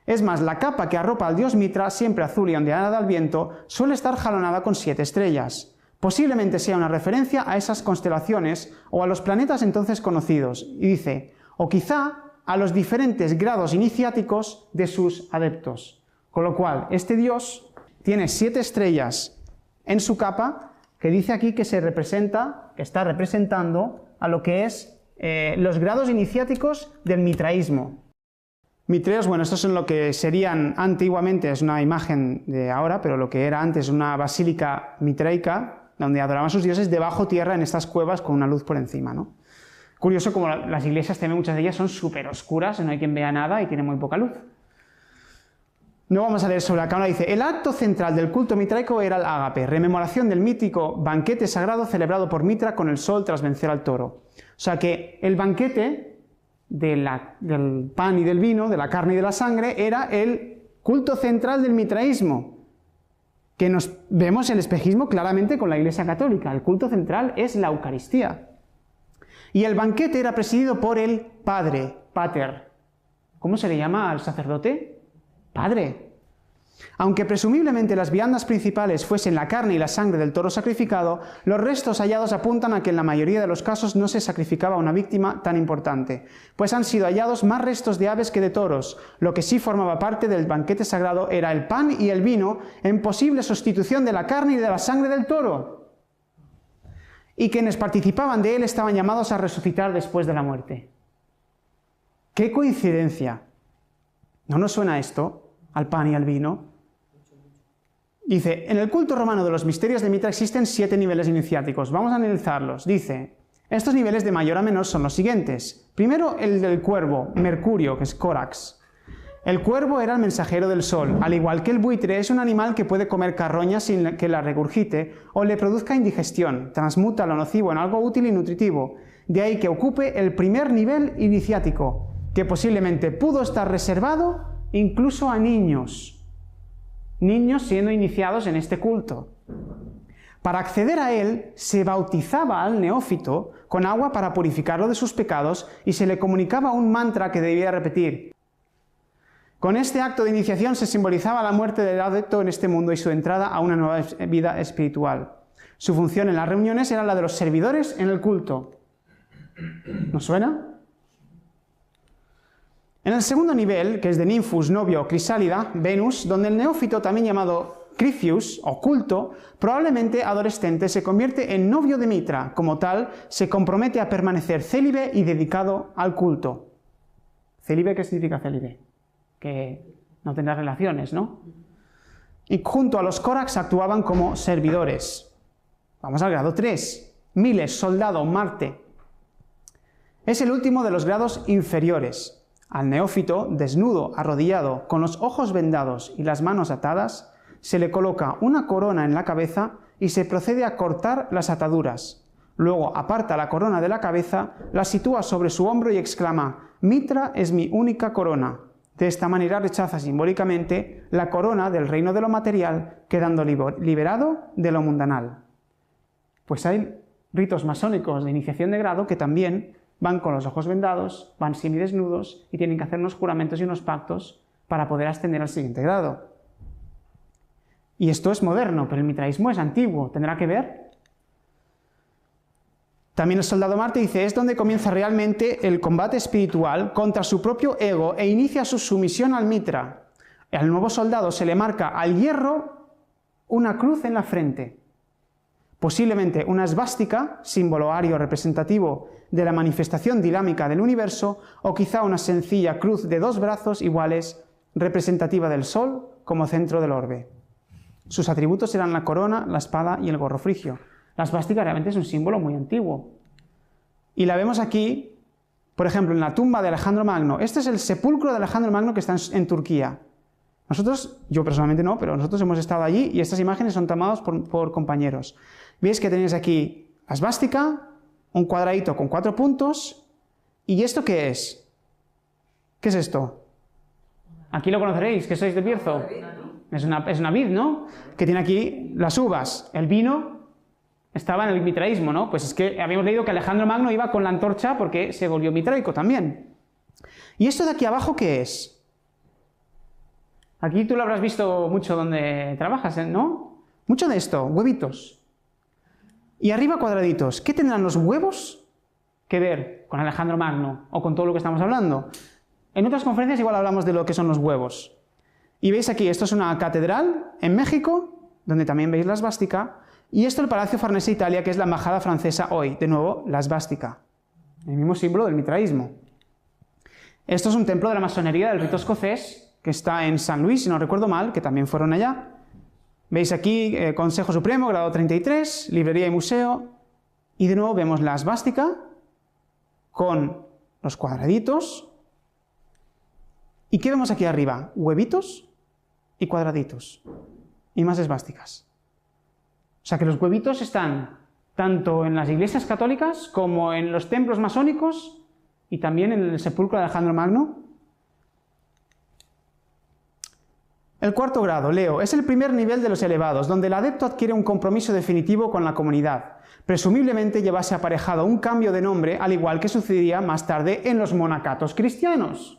Es más, la capa que arropa al dios Mitra, siempre azul y ondeada al viento, suele estar jalonada con 7 estrellas. Posiblemente sea una referencia a esas constelaciones o a los planetas entonces conocidos, y dice, o quizá a los diferentes grados iniciáticos de sus adeptos. Con lo cual, este dios tiene 7 estrellas en su capa, que dice aquí que se representa, que está representando a lo que es los grados iniciáticos del mitraísmo. Mitreos, bueno, estos son lo que serían antiguamente, es una imagen de ahora, pero lo que era antes una basílica mitraica, donde adoraban a sus dioses debajo tierra en estas cuevas con una luz por encima, ¿no? Curioso como las iglesias también, muchas de ellas son súper oscuras, no hay quien vea nada y tiene muy poca luz. No vamos a leer sobre la cámara, dice, el acto central del culto mitraico era el ágape, rememoración del mítico banquete sagrado celebrado por Mitra con el sol tras vencer al toro. O sea que el banquete del pan y del vino, de la carne y de la sangre, era el culto central del mitraísmo, que nos vemos el espejismo claramente con la Iglesia Católica. El culto central es la Eucaristía. Y el banquete era presidido por el padre, pater. ¿Cómo se le llama al sacerdote? Padre. Aunque presumiblemente las viandas principales fuesen la carne y la sangre del toro sacrificado, los restos hallados apuntan a que en la mayoría de los casos no se sacrificaba una víctima tan importante, pues han sido hallados más restos de aves que de toros. Lo que sí formaba parte del banquete sagrado era el pan y el vino, en posible sustitución de la carne y de la sangre del toro. Y quienes participaban de él estaban llamados a resucitar después de la muerte. ¡Qué coincidencia! ¿No nos suena esto al pan y al vino? Dice, en el culto romano de los misterios de Mitra existen 7 niveles iniciáticos. Vamos a analizarlos. Dice, estos niveles de mayor a menor son los siguientes. Primero, el del cuervo, Mercurio, que es Corax. El cuervo era el mensajero del sol. Al igual que el buitre, es un animal que puede comer carroña sin que la regurgite o le produzca indigestión. Transmuta lo nocivo en algo útil y nutritivo. De ahí que ocupe el primer nivel iniciático, que posiblemente pudo estar reservado incluso a niños. Niños siendo iniciados en este culto. Para acceder a él, se bautizaba al neófito con agua para purificarlo de sus pecados y se le comunicaba un mantra que debía repetir. Con este acto de iniciación se simbolizaba la muerte del adepto en este mundo y su entrada a una nueva vida espiritual. Su función en las reuniones era la de los servidores en el culto. ¿Nos suena? En el segundo nivel, que es de Ninfus, Novio o Crisálida, Venus, donde el neófito, también llamado Cricius o culto, probablemente adolescente, se convierte en novio de Mitra. Como tal, se compromete a permanecer célibe y dedicado al culto. ¿Célibe qué significa célibe? Que no tendrá relaciones, ¿no? Y junto a los Corax actuaban como servidores. Vamos al grado 3. Miles, soldado, Marte. Es el último de los grados inferiores. Al neófito, desnudo, arrodillado, con los ojos vendados y las manos atadas, se le coloca una corona en la cabeza y se procede a cortar las ataduras. Luego aparta la corona de la cabeza, la sitúa sobre su hombro y exclama: Mitra es mi única corona. De esta manera rechaza simbólicamente la corona del reino de lo material, quedando liberado de lo mundanal. Pues hay ritos masónicos de iniciación de grado que también van con los ojos vendados, van semidesnudos y tienen que hacer unos juramentos y unos pactos para poder ascender al siguiente grado. Y esto es moderno, pero el mitraísmo es antiguo. ¿Tendrá que ver? También el soldado Marte dice, es donde comienza realmente el combate espiritual contra su propio ego e inicia su sumisión al Mitra. Al nuevo soldado se le marca al hierro una cruz en la frente. Posiblemente una esvástica, símbolo ario representativo de la manifestación dinámica del universo, o quizá una sencilla cruz de 2 brazos iguales, representativa del Sol como centro del orbe. Sus atributos eran la corona, la espada y el gorro frigio. La esvástica realmente es un símbolo muy antiguo. Y la vemos aquí, por ejemplo, en la tumba de Alejandro Magno. Este es el sepulcro de Alejandro Magno que está en Turquía. Nosotros, yo personalmente no, pero nosotros hemos estado allí y estas imágenes son tomadas por compañeros. Veis que tenéis aquí la esvástica, un cuadradito con 4 puntos. ¿Y esto qué es? ¿Qué es esto? Aquí lo conoceréis, que sois de Bierzo. Es una vid, ¿no? Que tiene aquí las uvas. El vino estaba en el mitraísmo, ¿no? Pues es que habíamos leído que Alejandro Magno iba con la antorcha porque se volvió mitraico también. ¿Y esto de aquí abajo qué es? Aquí tú lo habrás visto mucho donde trabajas, ¿no? Mucho de esto, huevitos. Y arriba cuadraditos. ¿Qué tendrán los huevos que ver con Alejandro Magno o con todo lo que estamos hablando? En otras conferencias igual hablamos de lo que son los huevos. Y veis aquí, esto es una catedral en México, donde también veis la esvástica, y esto el Palacio Farnese Italia, que es la embajada francesa hoy, de nuevo, la esvástica, el mismo símbolo del mitraísmo. Esto es un templo de la masonería del rito escocés, que está en San Luis, si no recuerdo mal, que también fueron allá. Veis aquí Consejo Supremo, grado 33, librería y museo, y de nuevo vemos la esvástica con los cuadraditos. ¿Y qué vemos aquí arriba? Huevitos y cuadraditos. Y más esvásticas. O sea que los huevitos están tanto en las iglesias católicas como en los templos masónicos y también en el sepulcro de Alejandro Magno. El 4º grado, Leo, es el primer nivel de los elevados, donde el adepto adquiere un compromiso definitivo con la comunidad. Presumiblemente llevase aparejado un cambio de nombre, al igual que sucedería más tarde en los monacatos cristianos.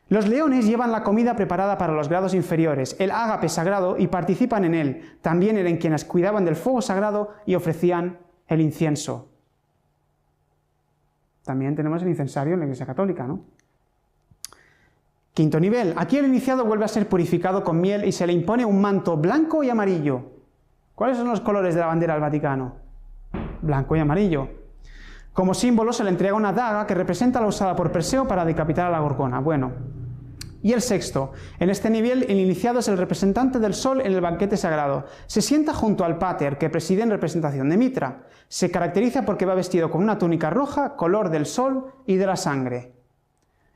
Los leones llevan la comida preparada para los grados inferiores, el ágape sagrado, y participan en él. También eran quienes cuidaban del fuego sagrado y ofrecían el incienso. También tenemos el incensario en la Iglesia Católica, ¿no? 5º nivel. Aquí el iniciado vuelve a ser purificado con miel y se le impone un manto blanco y amarillo. ¿Cuáles son los colores de la bandera del Vaticano? Blanco y amarillo. Como símbolo se le entrega una daga que representa la usada por Perseo para decapitar a la gorgona. Bueno. Y el 6º. En este nivel el iniciado es el representante del sol en el banquete sagrado. Se sienta junto al pater que preside en representación de Mitra. Se caracteriza porque va vestido con una túnica roja, color del sol y de la sangre.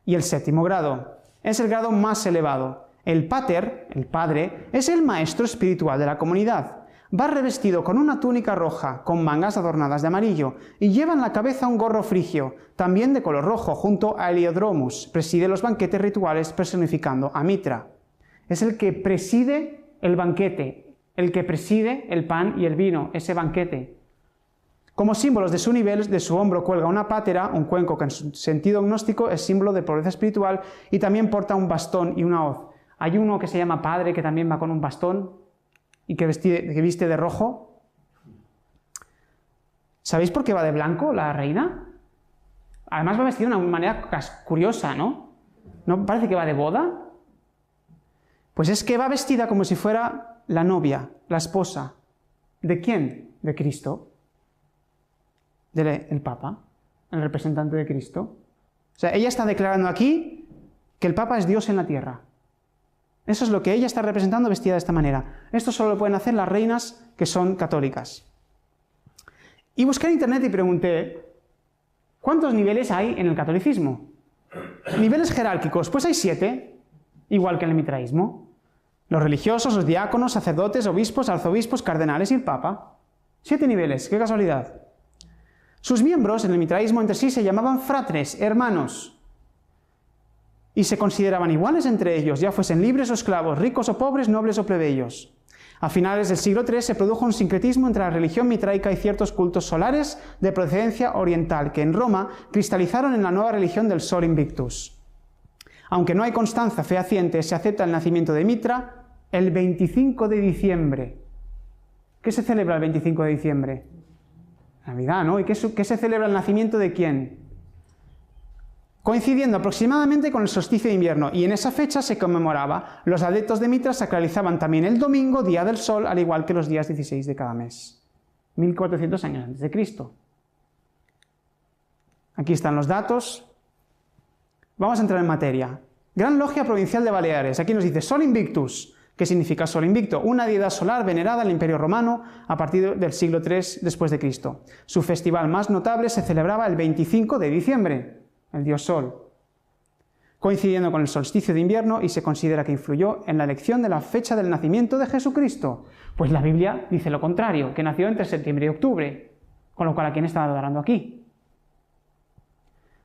Y el 7º grado. Es el grado más elevado. El pater, el padre, es el maestro espiritual de la comunidad. Va revestido con una túnica roja, con mangas adornadas de amarillo, y lleva en la cabeza un gorro frigio, también de color rojo, junto a Heliodromus. Preside los banquetes rituales personificando a Mitra. Es el que preside el banquete, el que preside el pan y el vino, ese banquete. Como símbolos de su nivel, de su hombro cuelga una pátera, un cuenco que en su sentido gnóstico es símbolo de pobreza espiritual, y también porta un bastón y una hoz. Hay uno que se llama padre que también va con un bastón y que viste de rojo. ¿Sabéis por qué va de blanco la reina? Además va vestida de una manera curiosa, ¿no? ¿No parece que va de boda? Pues es que va vestida como si fuera la novia, la esposa. ¿De quién? De Cristo. Del Papa, el representante de Cristo. O sea, ella está declarando aquí que el Papa es Dios en la tierra. Eso es lo que ella está representando vestida de esta manera. Esto solo lo pueden hacer las reinas que son católicas. Y busqué en internet y pregunté, ¿cuántos niveles hay en el catolicismo? Niveles jerárquicos, pues hay 7, igual que en el mitraísmo. Los religiosos, los diáconos, sacerdotes, obispos, arzobispos, cardenales y el Papa. 7 niveles, qué casualidad. Sus miembros en el mitraísmo entre sí se llamaban fratres, hermanos, y se consideraban iguales entre ellos, ya fuesen libres o esclavos, ricos o pobres, nobles o plebeyos. A finales del siglo III se produjo un sincretismo entre la religión mitraica y ciertos cultos solares de procedencia oriental, que en Roma cristalizaron en la nueva religión del Sol Invictus. Aunque no hay constancia fehaciente, se acepta el nacimiento de Mitra el 25 de diciembre. ¿Qué se celebra el 25 de diciembre? Navidad, ¿no? ¿Y qué se celebra el nacimiento de quién? Coincidiendo aproximadamente con el solsticio de invierno, y en esa fecha se conmemoraba. Los adeptos de Mitra sacralizaban también el domingo, día del sol, al igual que los días 16 de cada mes. 1400 años antes de Cristo. Aquí están los datos. Vamos a entrar en materia. Gran Logia Provincial de Baleares. Aquí nos dice Sol Invictus. ¿Qué significa Sol Invicto? Una deidad solar venerada en el Imperio Romano a partir del siglo III después de Cristo. Su festival más notable se celebraba el 25 de diciembre, el dios Sol, coincidiendo con el solsticio de invierno, y se considera que influyó en la elección de la fecha del nacimiento de Jesucristo. Pues la Biblia dice lo contrario, que nació entre septiembre y octubre, con lo cual ¿a quién está adorando aquí?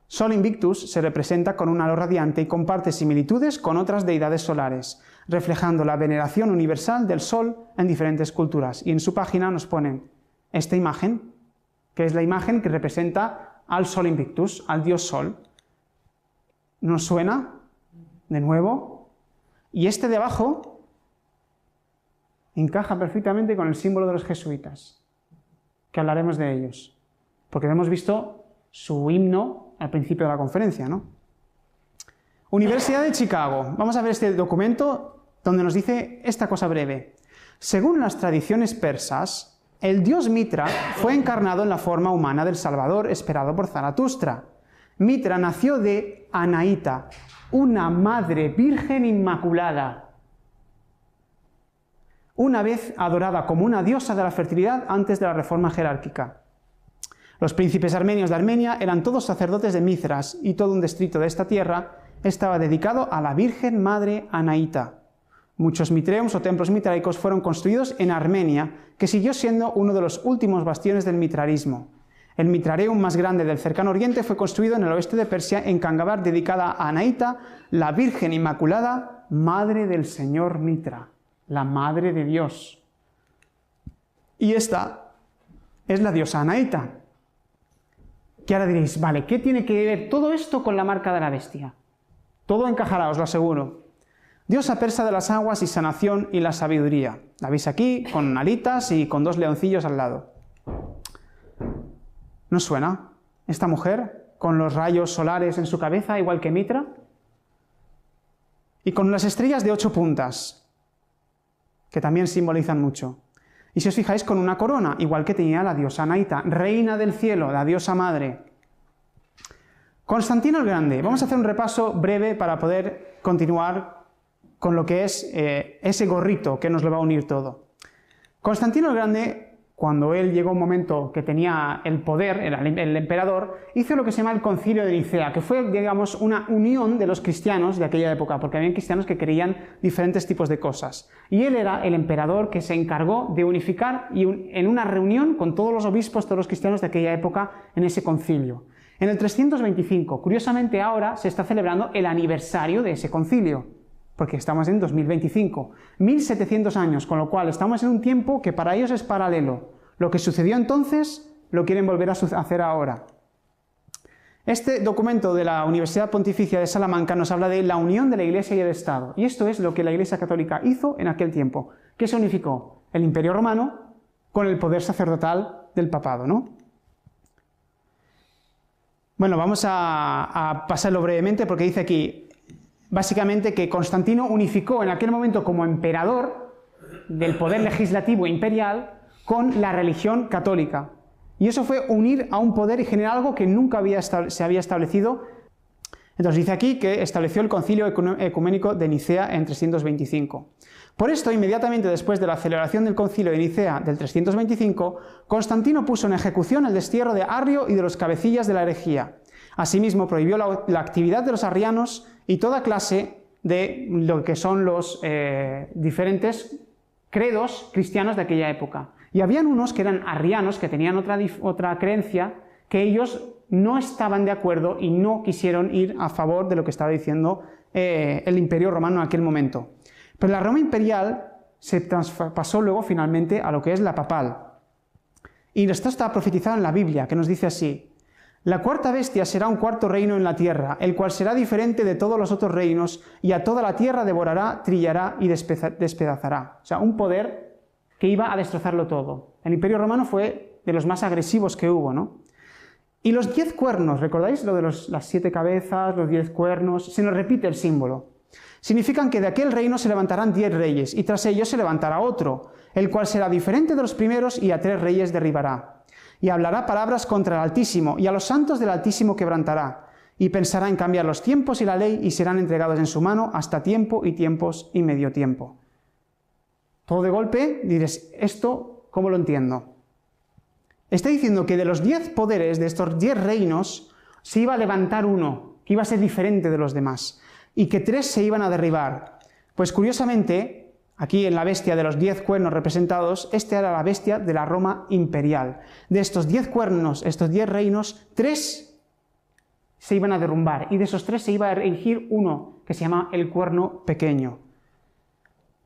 Sol Invictus se representa con un halo radiante y comparte similitudes con otras deidades solares, reflejando la veneración universal del Sol en diferentes culturas. Y en su página nos ponen esta imagen, que es la imagen que representa al Sol Invictus, al dios Sol. ¿Nos suena? De nuevo. Y este de abajo encaja perfectamente con el símbolo de los jesuitas, que hablaremos de ellos, porque hemos visto su himno al principio de la conferencia, ¿no? Universidad de Chicago. Vamos a ver este documento donde nos dice esta cosa breve. Según las tradiciones persas, el dios Mitra fue encarnado en la forma humana del Salvador esperado por Zaratustra. Mitra nació de Anaíta, una madre virgen inmaculada, una vez adorada como una diosa de la fertilidad antes de la reforma jerárquica. Los príncipes armenios de Armenia eran todos sacerdotes de Mithras, y todo un distrito de esta tierra estaba dedicado a la Virgen Madre Anaíta. Muchos mitreums o templos mitraicos fueron construidos en Armenia, que siguió siendo uno de los últimos bastiones del mitrarismo. El mitrareum más grande del cercano oriente fue construido en el oeste de Persia, en Kangabar, dedicada a Anaíta, la Virgen Inmaculada, Madre del Señor Mitra, la Madre de Dios. Y esta es la diosa Anaíta. Que ahora diréis, vale, ¿qué tiene que ver todo esto con la marca de la bestia? Todo encajará, os lo aseguro. Diosa persa de las aguas y sanación y la sabiduría. La veis aquí, con alitas y con 2 leoncillos al lado. ¿No suena? Esta mujer, con los rayos solares en su cabeza, igual que Mitra, y con las estrellas de 8 puntas, que también simbolizan mucho. Y si os fijáis, con una corona, igual que tenía la diosa Anaíta, reina del cielo, la diosa madre. Constantino el Grande. Vamos a hacer un repaso breve para poder continuar con lo que es ese gorrito que nos lo va a unir todo. Constantino el Grande, cuando él llegó a un momento que tenía el poder, era el emperador, hizo lo que se llama el Concilio de Nicea, que fue, digamos, una unión de los cristianos de aquella época, porque había cristianos que creían diferentes tipos de cosas. Y él era el emperador que se encargó de unificar en una reunión con todos los obispos, todos los cristianos de aquella época, en ese concilio. En el 325, curiosamente ahora se está celebrando el aniversario de ese concilio, porque estamos en 2025, 1700 años, con lo cual estamos en un tiempo que para ellos es paralelo. Lo que sucedió entonces lo quieren volver a hacer ahora. Este documento de la Universidad Pontificia de Salamanca nos habla de la unión de la Iglesia y el Estado, y esto es lo que la Iglesia Católica hizo en aquel tiempo. ¿Qué se unificó? El Imperio Romano con el poder sacerdotal del papado, ¿no? Bueno, vamos a pasarlo brevemente porque dice aquí, básicamente, que Constantino unificó en aquel momento como emperador del poder legislativo imperial con la religión católica. Y eso fue unir a un poder y generar algo que nunca se había establecido. Entonces dice aquí que estableció el Concilio Ecuménico de Nicea en 325. Por esto, inmediatamente después de la celebración del Concilio de Nicea del 325, Constantino puso en ejecución el destierro de Arrio y de los cabecillas de la herejía. Asimismo, prohibió la actividad de los arrianos y toda clase de lo que son los diferentes credos cristianos de aquella época. Y habían unos que eran arrianos, que tenían otra creencia, que ellos no estaban de acuerdo y no quisieron ir a favor de lo que estaba diciendo el Imperio Romano en aquel momento. Pero la Roma imperial se traspasó luego finalmente a lo que es la papal. Y esto está profetizado en la Biblia, que nos dice así: la cuarta bestia será un cuarto reino en la tierra, el cual será diferente de todos los otros reinos, y a toda la tierra devorará, trillará y despedazará. O sea, un poder que iba a destrozarlo todo. El Imperio Romano fue de los más agresivos que hubo, ¿no? Y los 10 cuernos, ¿recordáis lo de las 7 cabezas, los 10 cuernos? Se nos repite el símbolo. Significan que de aquel reino se levantarán 10 reyes, y tras ellos se levantará otro, el cual será diferente de los primeros, y a 3 reyes derribará. Y hablará palabras contra el Altísimo, y a los santos del Altísimo quebrantará, y pensará en cambiar los tiempos y la ley, y serán entregados en su mano hasta tiempo y tiempos y medio tiempo. Todo de golpe diréis, ¿esto cómo lo entiendo? Está diciendo que de los 10 poderes, de estos 10 reinos, se iba a levantar uno, que iba a ser diferente de los demás, y que 3 se iban a derribar. Pues curiosamente, aquí en la bestia de los 10 cuernos representados, esta era la bestia de la Roma imperial. De estos 10 cuernos, estos 10 reinos, 3 se iban a derrumbar, y de esos 3 se iba a erigir uno, que se llama el cuerno pequeño.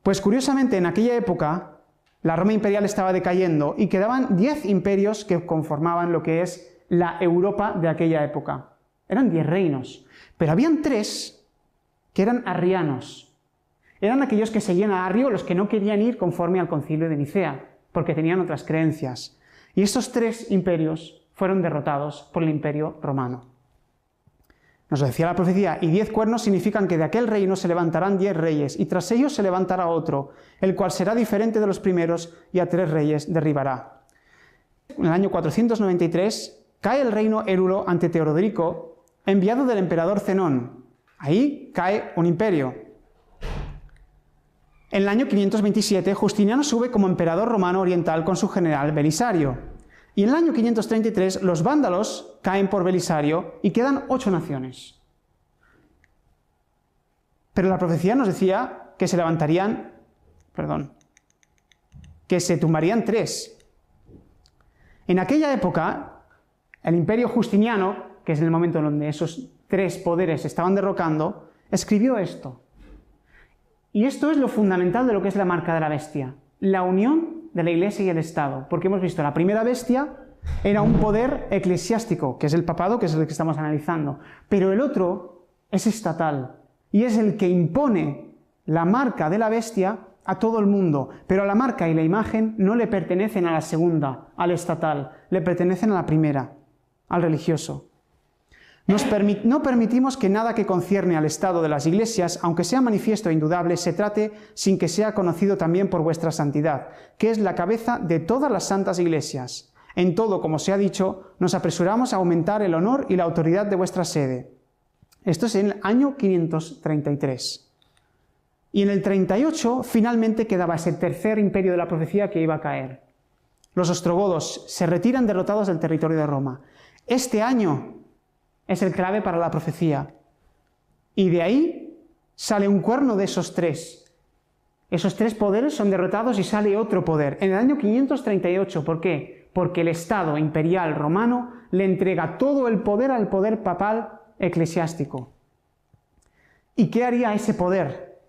Pues curiosamente, en aquella época, la Roma imperial estaba decayendo y quedaban 10 imperios que conformaban lo que es la Europa de aquella época. Eran 10 reinos, pero habían 3 que eran arrianos. Eran aquellos que seguían a Arrio, los que no querían ir conforme al concilio de Nicea, porque tenían otras creencias. Y estos 3 imperios fueron derrotados por el Imperio Romano. Nos lo decía la profecía, y 10 cuernos significan que de aquel reino se levantarán 10 reyes, y tras ellos se levantará otro, el cual será diferente de los primeros, y a 3 reyes derribará. En el año 493 cae el reino érulo ante Teodorico, enviado del emperador Zenón. Ahí cae un imperio. En el año 527 Justiniano sube como emperador romano oriental con su general Belisario. Y en el año 533 los vándalos caen por Belisario y quedan 8 naciones. Pero la profecía nos decía que se levantarían, que se tumbarían 3. En aquella época, el imperio Justiniano, que es en el momento en donde esos 3 poderes se estaban derrocando, escribió esto. Y esto es lo fundamental de lo que es la marca de la bestia, la unión de la Iglesia y el Estado, porque hemos visto la primera bestia era un poder eclesiástico, que es el papado, que es el que estamos analizando, pero el otro es estatal, y es el que impone la marca de la bestia a todo el mundo, pero la marca y la imagen no le pertenecen a la segunda, al estatal, le pertenecen a la primera, al religioso. No permitimos que nada que concierne al estado de las iglesias, aunque sea manifiesto e indudable, se trate sin que sea conocido también por vuestra santidad, que es la cabeza de todas las santas iglesias. En todo, como se ha dicho, nos apresuramos a aumentar el honor y la autoridad de vuestra sede. Esto es en el año 533. Y en el 38 finalmente quedaba ese tercer imperio de la profecía que iba a caer. Los ostrogodos se retiran derrotados del territorio de Roma. Este año es el clave para la profecía. Y de ahí sale un cuerno de esos 3. Esos 3 poderes son derrotados y sale otro poder. En el año 538, ¿por qué? Porque el Estado imperial romano le entrega todo el poder al poder papal eclesiástico. ¿Y qué haría ese poder?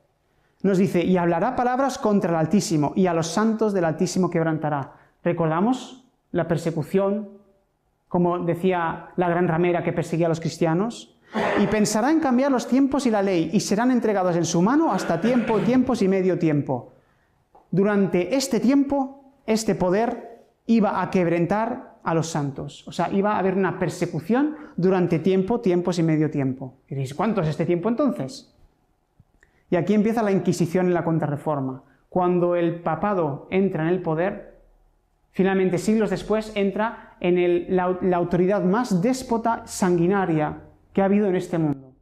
Nos dice, y hablará palabras contra el Altísimo, y a los santos del Altísimo quebrantará. ¿Recordamos la persecución, como decía la gran ramera que perseguía a los cristianos? Y pensará en cambiar los tiempos y la ley, y serán entregados en su mano hasta tiempo, tiempos y medio tiempo. Durante este tiempo, este poder iba a quebrantar a los santos. O sea, iba a haber una persecución durante tiempo, tiempos y medio tiempo. Y diréis, ¿cuánto es este tiempo entonces? Y aquí empieza la Inquisición en la Contrarreforma. Cuando el papado entra en el poder, finalmente siglos después entra en la autoridad más déspota, sanguinaria que ha habido en este mundo.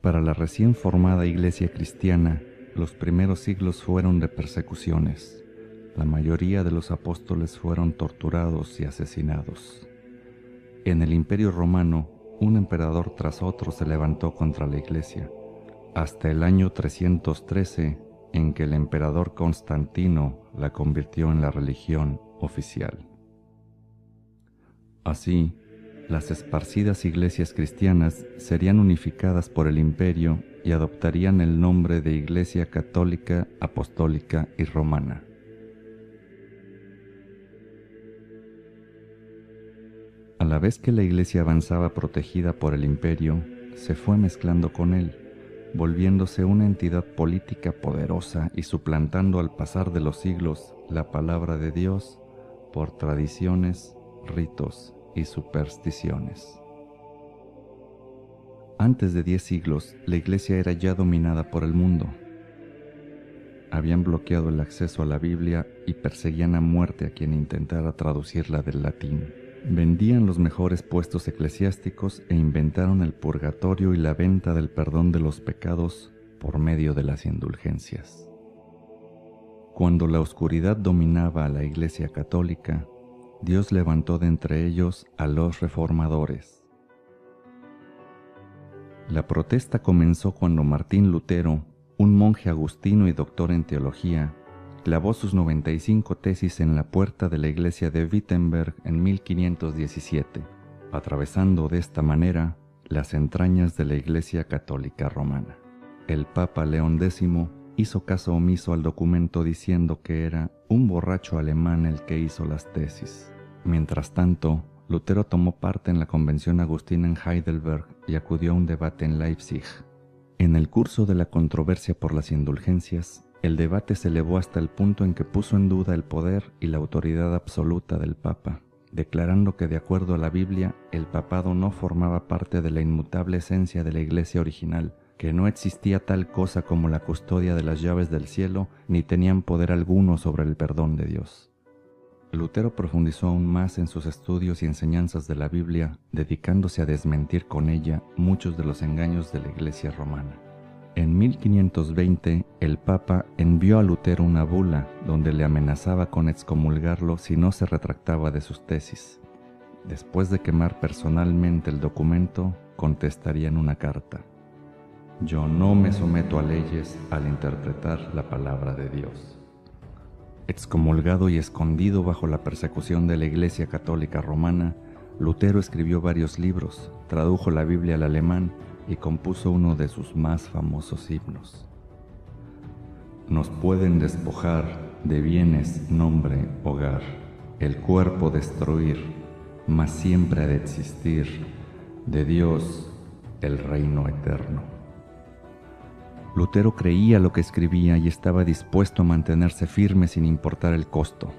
Para la recién formada Iglesia cristiana, los primeros siglos fueron de persecuciones. La mayoría de los apóstoles fueron torturados y asesinados. En el Imperio Romano, un emperador tras otro se levantó contra la Iglesia. hasta el año 313, en que el emperador Constantino la convirtió en la religión oficial. Así, las esparcidas iglesias cristianas serían unificadas por el imperio y adoptarían el nombre de Iglesia Católica, Apostólica y Romana. A la vez que la Iglesia avanzaba protegida por el imperio, se fue mezclando con él, volviéndose una entidad política poderosa y suplantando al pasar de los siglos la palabra de Dios por tradiciones, ritos y supersticiones. Antes de 10 siglos, la Iglesia era ya dominada por el mundo. Habían bloqueado el acceso a la Biblia y perseguían a muerte a quien intentara traducirla del latín. Vendían los mejores puestos eclesiásticos e inventaron el purgatorio y la venta del perdón de los pecados por medio de las indulgencias. Cuando la oscuridad dominaba a la Iglesia católica, Dios levantó de entre ellos a los reformadores. La protesta comenzó cuando Martín Lutero, un monje agustino y doctor en teología, clavó sus 95 tesis en la puerta de la iglesia de Wittenberg en 1517, atravesando de esta manera las entrañas de la Iglesia Católica Romana. El Papa León X hizo caso omiso al documento diciendo que era un borracho alemán el que hizo las tesis. Mientras tanto, Lutero tomó parte en la convención agustina en Heidelberg y acudió a un debate en Leipzig. En el curso de la controversia por las indulgencias, el debate se elevó hasta el punto en que puso en duda el poder y la autoridad absoluta del Papa, declarando que de acuerdo a la Biblia, el papado no formaba parte de la inmutable esencia de la Iglesia original, que no existía tal cosa como la custodia de las llaves del cielo, ni tenían poder alguno sobre el perdón de Dios. Lutero profundizó aún más en sus estudios y enseñanzas de la Biblia, dedicándose a desmentir con ella muchos de los engaños de la Iglesia romana. En 1520, el Papa envió a Lutero una bula donde le amenazaba con excomulgarlo si no se retractaba de sus tesis. Después de quemar personalmente el documento, contestaría en una carta: «Yo no me someto a leyes al interpretar la palabra de Dios». Excomulgado y escondido bajo la persecución de la Iglesia Católica Romana, Lutero escribió varios libros, tradujo la Biblia al alemán y compuso uno de sus más famosos himnos. Nos pueden despojar de bienes, nombre, hogar, el cuerpo destruir, mas siempre ha de existir de Dios el reino eterno. Lutero creía lo que escribía y estaba dispuesto a mantenerse firme sin importar el costo.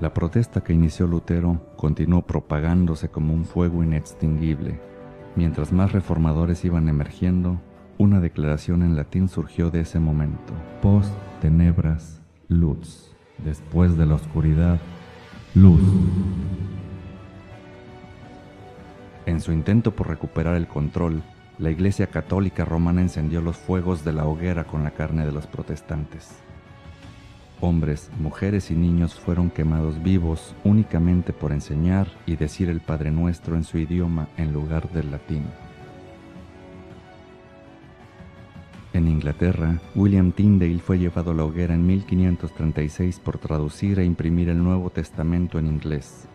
La protesta que inició Lutero continuó propagándose como un fuego inextinguible. Mientras más reformadores iban emergiendo, una declaración en latín surgió de ese momento: post tenebras lux, después de la oscuridad, luz. En su intento por recuperar el control, la Iglesia Católica Romana encendió los fuegos de la hoguera con la carne de los protestantes. Hombres, mujeres y niños fueron quemados vivos únicamente por enseñar y decir el Padre Nuestro en su idioma en lugar del latín. En Inglaterra, William Tyndale fue llevado a la hoguera en 1536 por traducir e imprimir el Nuevo Testamento en inglés.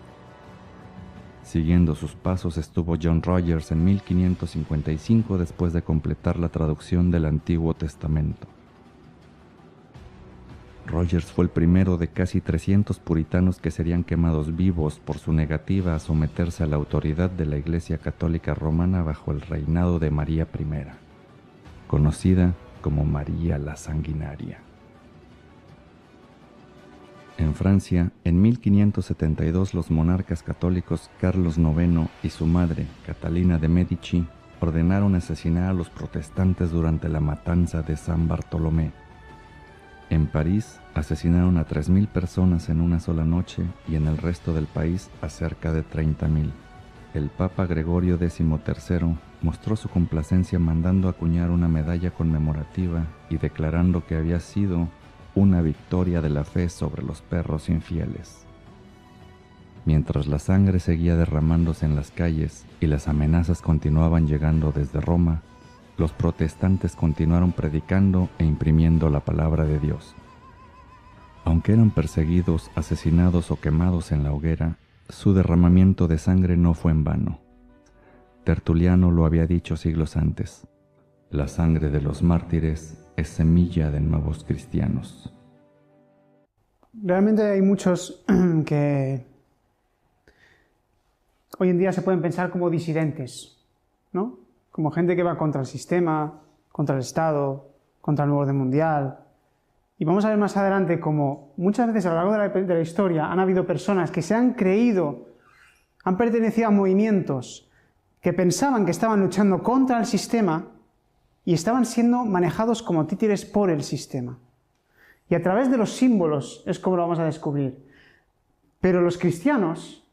Siguiendo sus pasos estuvo John Rogers en 1555 después de completar la traducción del Antiguo Testamento. Rogers fue el primero de casi 300 puritanos que serían quemados vivos por su negativa a someterse a la autoridad de la Iglesia Católica Romana bajo el reinado de María I, conocida como María la Sanguinaria. En Francia, en 1572, los monarcas católicos Carlos IX y su madre, Catalina de Medici, ordenaron asesinar a los protestantes durante la matanza de San Bartolomé. En París, asesinaron a 3.000 personas en una sola noche y en el resto del país a cerca de 30.000. El Papa Gregorio XIII mostró su complacencia mandando acuñar una medalla conmemorativa y declarando que había sido una victoria de la fe sobre los perros infieles. Mientras la sangre seguía derramándose en las calles y las amenazas continuaban llegando desde Roma, los protestantes continuaron predicando e imprimiendo la palabra de Dios. Aunque eran perseguidos, asesinados o quemados en la hoguera, su derramamiento de sangre no fue en vano. Tertuliano lo había dicho siglos antes: la sangre de los mártires es semilla de nuevos cristianos. Realmente hay muchos que hoy en día se pueden pensar como disidentes, ¿no? Como gente que va contra el sistema, contra el Estado, contra el nuevo orden mundial. Y vamos a ver más adelante cómo muchas veces a lo largo de la historia han habido personas que se han creído, han pertenecido a movimientos que pensaban que estaban luchando contra el sistema y estaban siendo manejados como títeres por el sistema. Y a través de los símbolos es como lo vamos a descubrir. Pero los cristianos,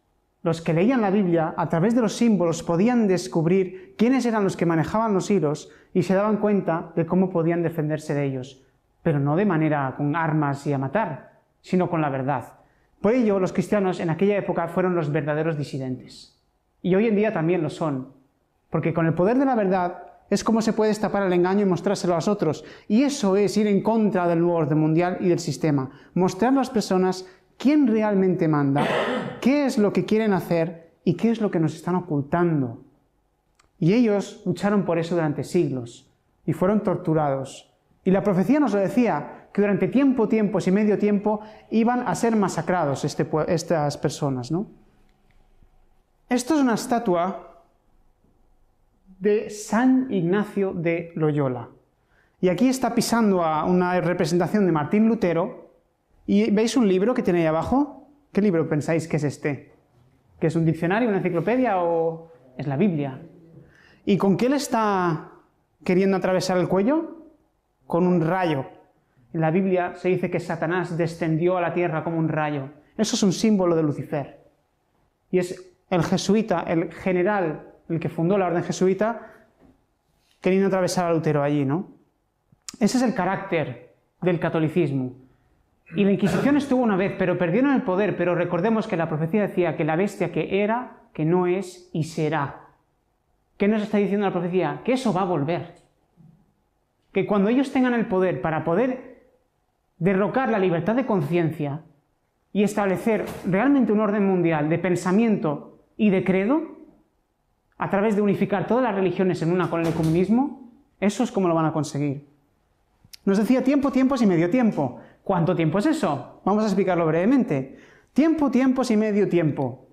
los que leían la Biblia, a través de los símbolos podían descubrir quiénes eran los que manejaban los hilos y se daban cuenta de cómo podían defenderse de ellos. Pero no de manera con armas y a matar, sino con la verdad. Por ello, los cristianos en aquella época fueron los verdaderos disidentes. Y hoy en día también lo son. Porque con el poder de la verdad es como se puede destapar el engaño y mostrárselo a los otros. Y eso es ir en contra del nuevo orden mundial y del sistema. Mostrar a las personas quién realmente manda, qué es lo que quieren hacer y qué es lo que nos están ocultando. Y ellos lucharon por eso durante siglos y fueron torturados. Y la profecía nos lo decía, que durante tiempos y medio tiempo iban a ser masacrados estas personas, ¿no? Esto es una estatua de San Ignacio de Loyola. Y aquí está pisando a una representación de Martín Lutero. ¿Y veis un libro que tiene ahí abajo? ¿Qué libro pensáis que es este? ¿Que es un diccionario, una enciclopedia o es la Biblia? ¿Y con qué le está queriendo atravesar el cuello? Con un rayo. En la Biblia se dice que Satanás descendió a la tierra como un rayo. Eso es un símbolo de Lucifer. Y es el jesuita, el general, el que fundó la orden jesuita, queriendo atravesar a Lutero allí, ¿no? Ese es el carácter del catolicismo. Y la Inquisición estuvo una vez, pero perdieron el poder. Pero recordemos que la profecía decía que la bestia que era, que no es y será. ¿Qué nos está diciendo la profecía? Que eso va a volver. Que cuando ellos tengan el poder para poder derrocar la libertad de conciencia y establecer realmente un orden mundial de pensamiento y de credo, a través de unificar todas las religiones en una con el ecumenismo, eso es como lo van a conseguir. Nos decía tiempos y medio tiempo. ¿Cuánto tiempo es eso? Vamos a explicarlo brevemente. Tiempos y medio tiempo.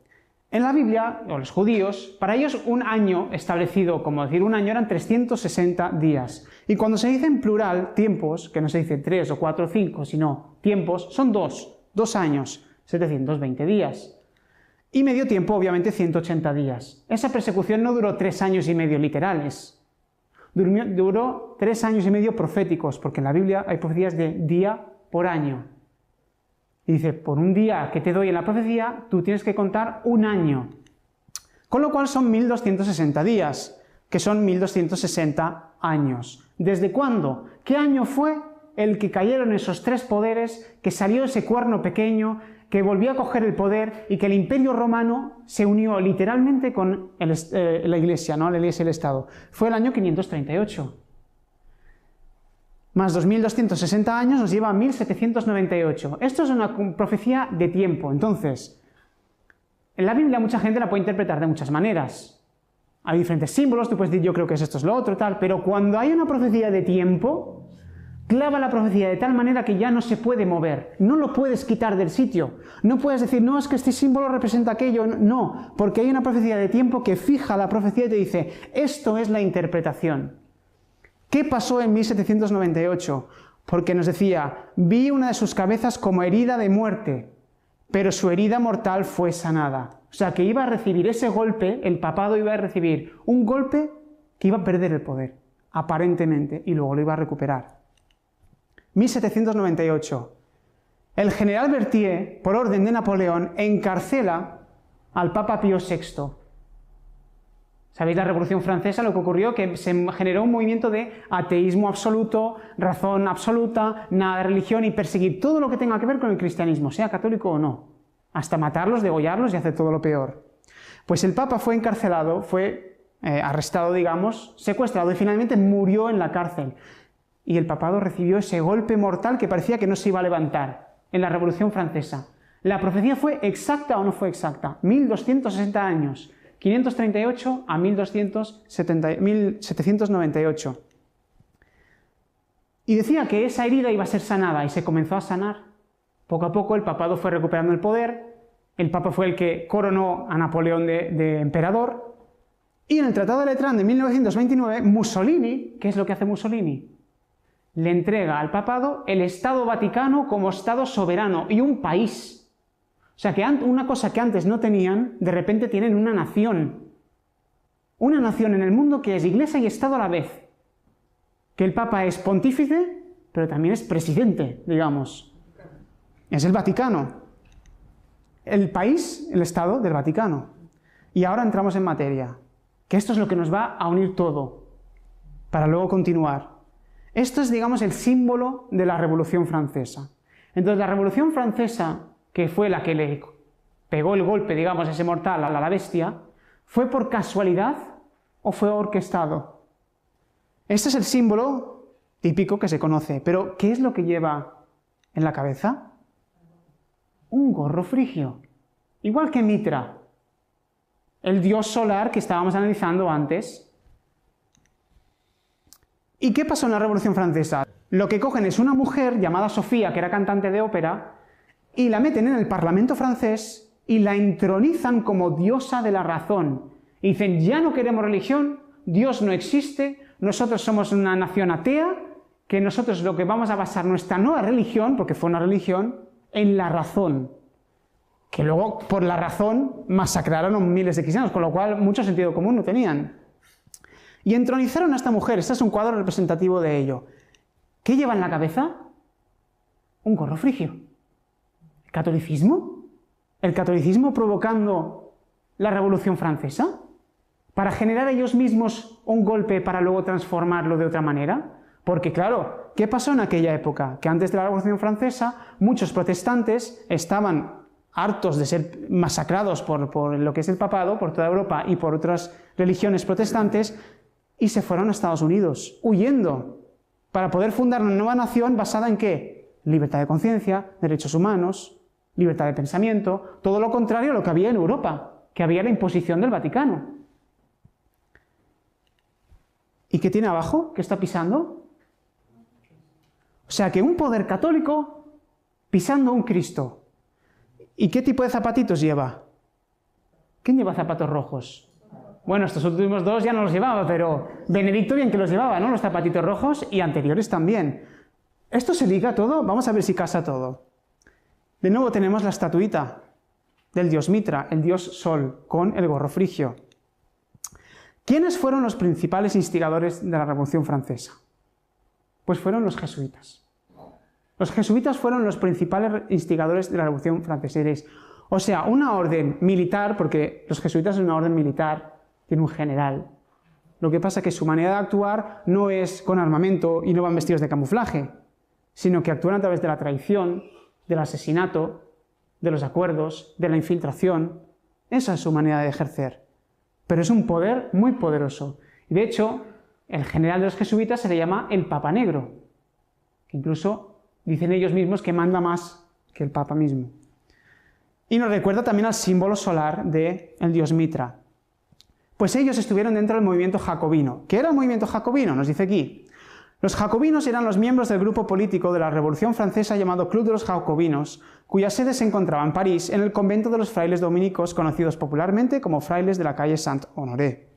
En la Biblia, o los judíos, para ellos un año establecido, como decir un año, eran 360 días. Y cuando se dice en plural, tiempos, que no se dice 3 o 4 o 5, sino tiempos, son 2 años, 720 días. Y medio tiempo, obviamente, 180 días. Esa persecución no duró 3 años y medio literales. Duró 3 años y medio proféticos, porque en la Biblia hay profecías de día por año. Y dice, por un día que te doy en la profecía, tú tienes que contar un año. Con lo cual son 1260 días, que son 1260 años. ¿Desde cuándo? ¿Qué año fue el que cayeron esos 3 poderes, que salió ese cuerno pequeño, que volvió a coger el poder y que el Imperio Romano se unió literalmente con la Iglesia, ¿no? La Iglesia y el Estado? Fue el año 538. Más 2260 años nos lleva a 1798. Esto es una profecía de tiempo. Entonces, en la Biblia mucha gente la puede interpretar de muchas maneras. Hay diferentes símbolos, tú puedes decir yo creo que esto es lo otro, tal, pero cuando hay una profecía de tiempo, clava la profecía de tal manera que ya no se puede mover, no lo puedes quitar del sitio, no puedes decir, no, es que este símbolo representa aquello, no, porque hay una profecía de tiempo que fija la profecía y te dice, esto es la interpretación. ¿Qué pasó en 1798? Porque nos decía, vi una de sus cabezas como herida de muerte, pero su herida mortal fue sanada. O sea, que iba a recibir ese golpe, el papado iba a recibir un golpe que iba a perder el poder, aparentemente, y luego lo iba a recuperar. 1798. El general Berthier, por orden de Napoleón, encarcela al Papa Pío VI. ¿Sabéis la Revolución Francesa? Lo que ocurrió, que se generó un movimiento de ateísmo absoluto, razón absoluta, nada de religión y perseguir todo lo que tenga que ver con el cristianismo, sea católico o no. Hasta matarlos, degollarlos y hacer todo lo peor. Pues el Papa fue encarcelado, fue arrestado, digamos, secuestrado y finalmente murió en la cárcel. Y el papado recibió ese golpe mortal que parecía que no se iba a levantar en la Revolución Francesa. ¿La profecía fue exacta o no fue exacta? 1260 años, 538 a 1798. Y decía que esa herida iba a ser sanada y se comenzó a sanar. Poco a poco el papado fue recuperando el poder, el papa fue el que coronó a Napoleón de emperador, y en el Tratado de Letrán de 1929, Mussolini, ¿qué es lo que hace Mussolini? Le entrega al papado el Estado Vaticano como Estado soberano y un país. O sea, que una cosa que antes no tenían, de repente tienen una nación. Una nación en el mundo que es iglesia y Estado a la vez. Que el Papa es pontífice, pero también es presidente, digamos. Es el Vaticano. El país, el Estado del Vaticano. Y ahora entramos en materia. Que esto es lo que nos va a unir todo, para luego continuar. Esto es, digamos, el símbolo de la Revolución Francesa. Entonces, la Revolución Francesa, que fue la que le pegó el golpe, digamos, ese mortal a la bestia, ¿fue por casualidad o fue orquestado? Este es el símbolo típico que se conoce, pero ¿qué es lo que lleva en la cabeza? Un gorro frigio, igual que Mitra, el dios solar que estábamos analizando antes. ¿Y qué pasó en la Revolución Francesa? Lo que cogen es una mujer llamada Sofía, que era cantante de ópera, y la meten en el Parlamento francés y la entronizan como diosa de la razón. Y dicen, ya no queremos religión, Dios no existe, nosotros somos una nación atea, que nosotros lo que vamos a basar nuestra nueva religión, porque fue una religión, en la razón. Que luego, por la razón, masacraron a miles de cristianos, con lo cual mucho sentido común no tenían. Y entronizaron a esta mujer, este es un cuadro representativo de ello. ¿Qué lleva en la cabeza? Un gorro frigio. ¿El catolicismo? ¿El catolicismo provocando la Revolución Francesa? ¿Para generar ellos mismos un golpe para luego transformarlo de otra manera? Porque claro, ¿qué pasó en aquella época? Que antes de la Revolución Francesa, muchos protestantes estaban hartos de ser masacrados por lo que es el papado, por toda Europa y por otras religiones protestantes, y se fueron a Estados Unidos, huyendo, para poder fundar una nueva nación basada en ¿qué? Libertad de conciencia, derechos humanos, libertad de pensamiento, todo lo contrario a lo que había en Europa, que había la imposición del Vaticano. ¿Y qué tiene abajo? ¿Qué está pisando? O sea, que un poder católico pisando un Cristo. ¿Y qué tipo de zapatitos lleva? ¿Quién lleva zapatos rojos? Bueno, estos últimos dos ya no los llevaba, pero Benedicto bien que los llevaba, ¿no? Los zapatitos rojos y anteriores también. ¿Esto se liga todo? Vamos a ver si casa todo. De nuevo tenemos la estatuita del dios Mitra, el dios Sol, con el gorro frigio. ¿Quiénes fueron los principales instigadores de la Revolución Francesa? Pues fueron los jesuitas. Los jesuitas fueron los principales instigadores de la Revolución Francesa. O sea, una orden militar, porque los jesuitas es una orden militar, tiene un general. Lo que pasa es que su manera de actuar no es con armamento y no van vestidos de camuflaje, sino que actúan a través de la traición, del asesinato, de los acuerdos, de la infiltración. Esa es su manera de ejercer. Pero es un poder muy poderoso. Y de hecho, el general de los jesuitas se le llama el Papa Negro, que incluso dicen ellos mismos que manda más que el Papa mismo. Y nos recuerda también al símbolo solar del dios Mitra. Pues ellos estuvieron dentro del movimiento jacobino. ¿Qué era el movimiento jacobino? Nos dice aquí. Los jacobinos eran los miembros del grupo político de la Revolución Francesa llamado Club de los Jacobinos, cuya sede se encontraba en París, en el convento de los frailes dominicos, conocidos popularmente como frailes de la calle Saint-Honoré.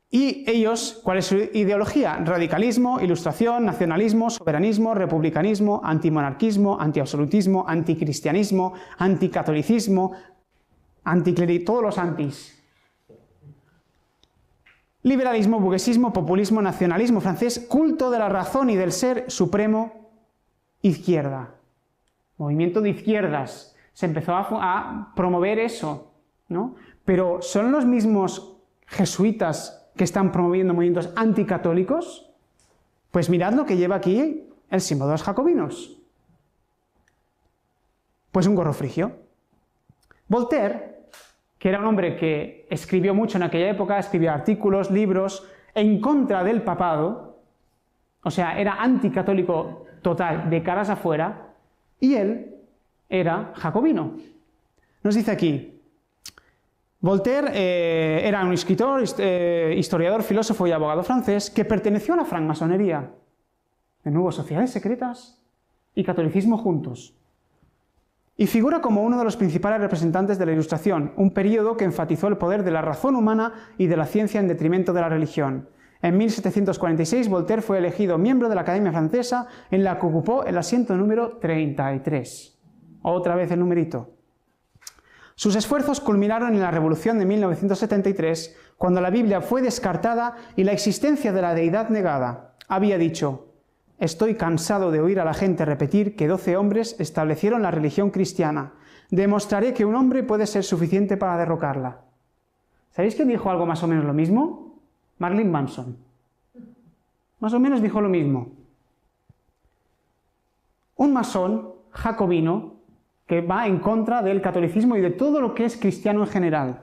Y ellos, ¿cuál es su ideología? Radicalismo, ilustración, nacionalismo, soberanismo, republicanismo, antimonarquismo, antiabsolutismo, anticristianismo, anticatolicismo, todos los antis. Liberalismo, burguesismo, populismo, nacionalismo francés, culto de la razón y del ser supremo, izquierda. Movimiento de izquierdas. Se empezó a promover eso, ¿no? Pero ¿son los mismos jesuitas que están promoviendo movimientos anticatólicos? Pues mirad lo que lleva aquí el símbolo de los jacobinos. Pues un gorro frigio. Voltaire, que era un hombre que escribió mucho en aquella época, escribió artículos, libros en contra del papado, o sea, era anticatólico total de caras afuera, y él era jacobino. Nos dice aquí, Voltaire era un escritor, historiador, filósofo y abogado francés que perteneció a la francmasonería. De nuevo, sociedades secretas y catolicismo juntos. Y figura como uno de los principales representantes de la Ilustración, un período que enfatizó el poder de la razón humana y de la ciencia en detrimento de la religión. En 1746, Voltaire fue elegido miembro de la Academia Francesa, en la que ocupó el asiento número 33. Otra vez el numerito. Sus esfuerzos culminaron en la Revolución de 1973, cuando la Biblia fue descartada y la existencia de la deidad negada. Había dicho: estoy cansado de oír a la gente repetir que 12 hombres establecieron la religión cristiana. Demostraré que un hombre puede ser suficiente para derrocarla. ¿Sabéis quién dijo algo más o menos lo mismo? Marilyn Manson. Más o menos dijo lo mismo. Un masón jacobino que va en contra del catolicismo y de todo lo que es cristiano en general.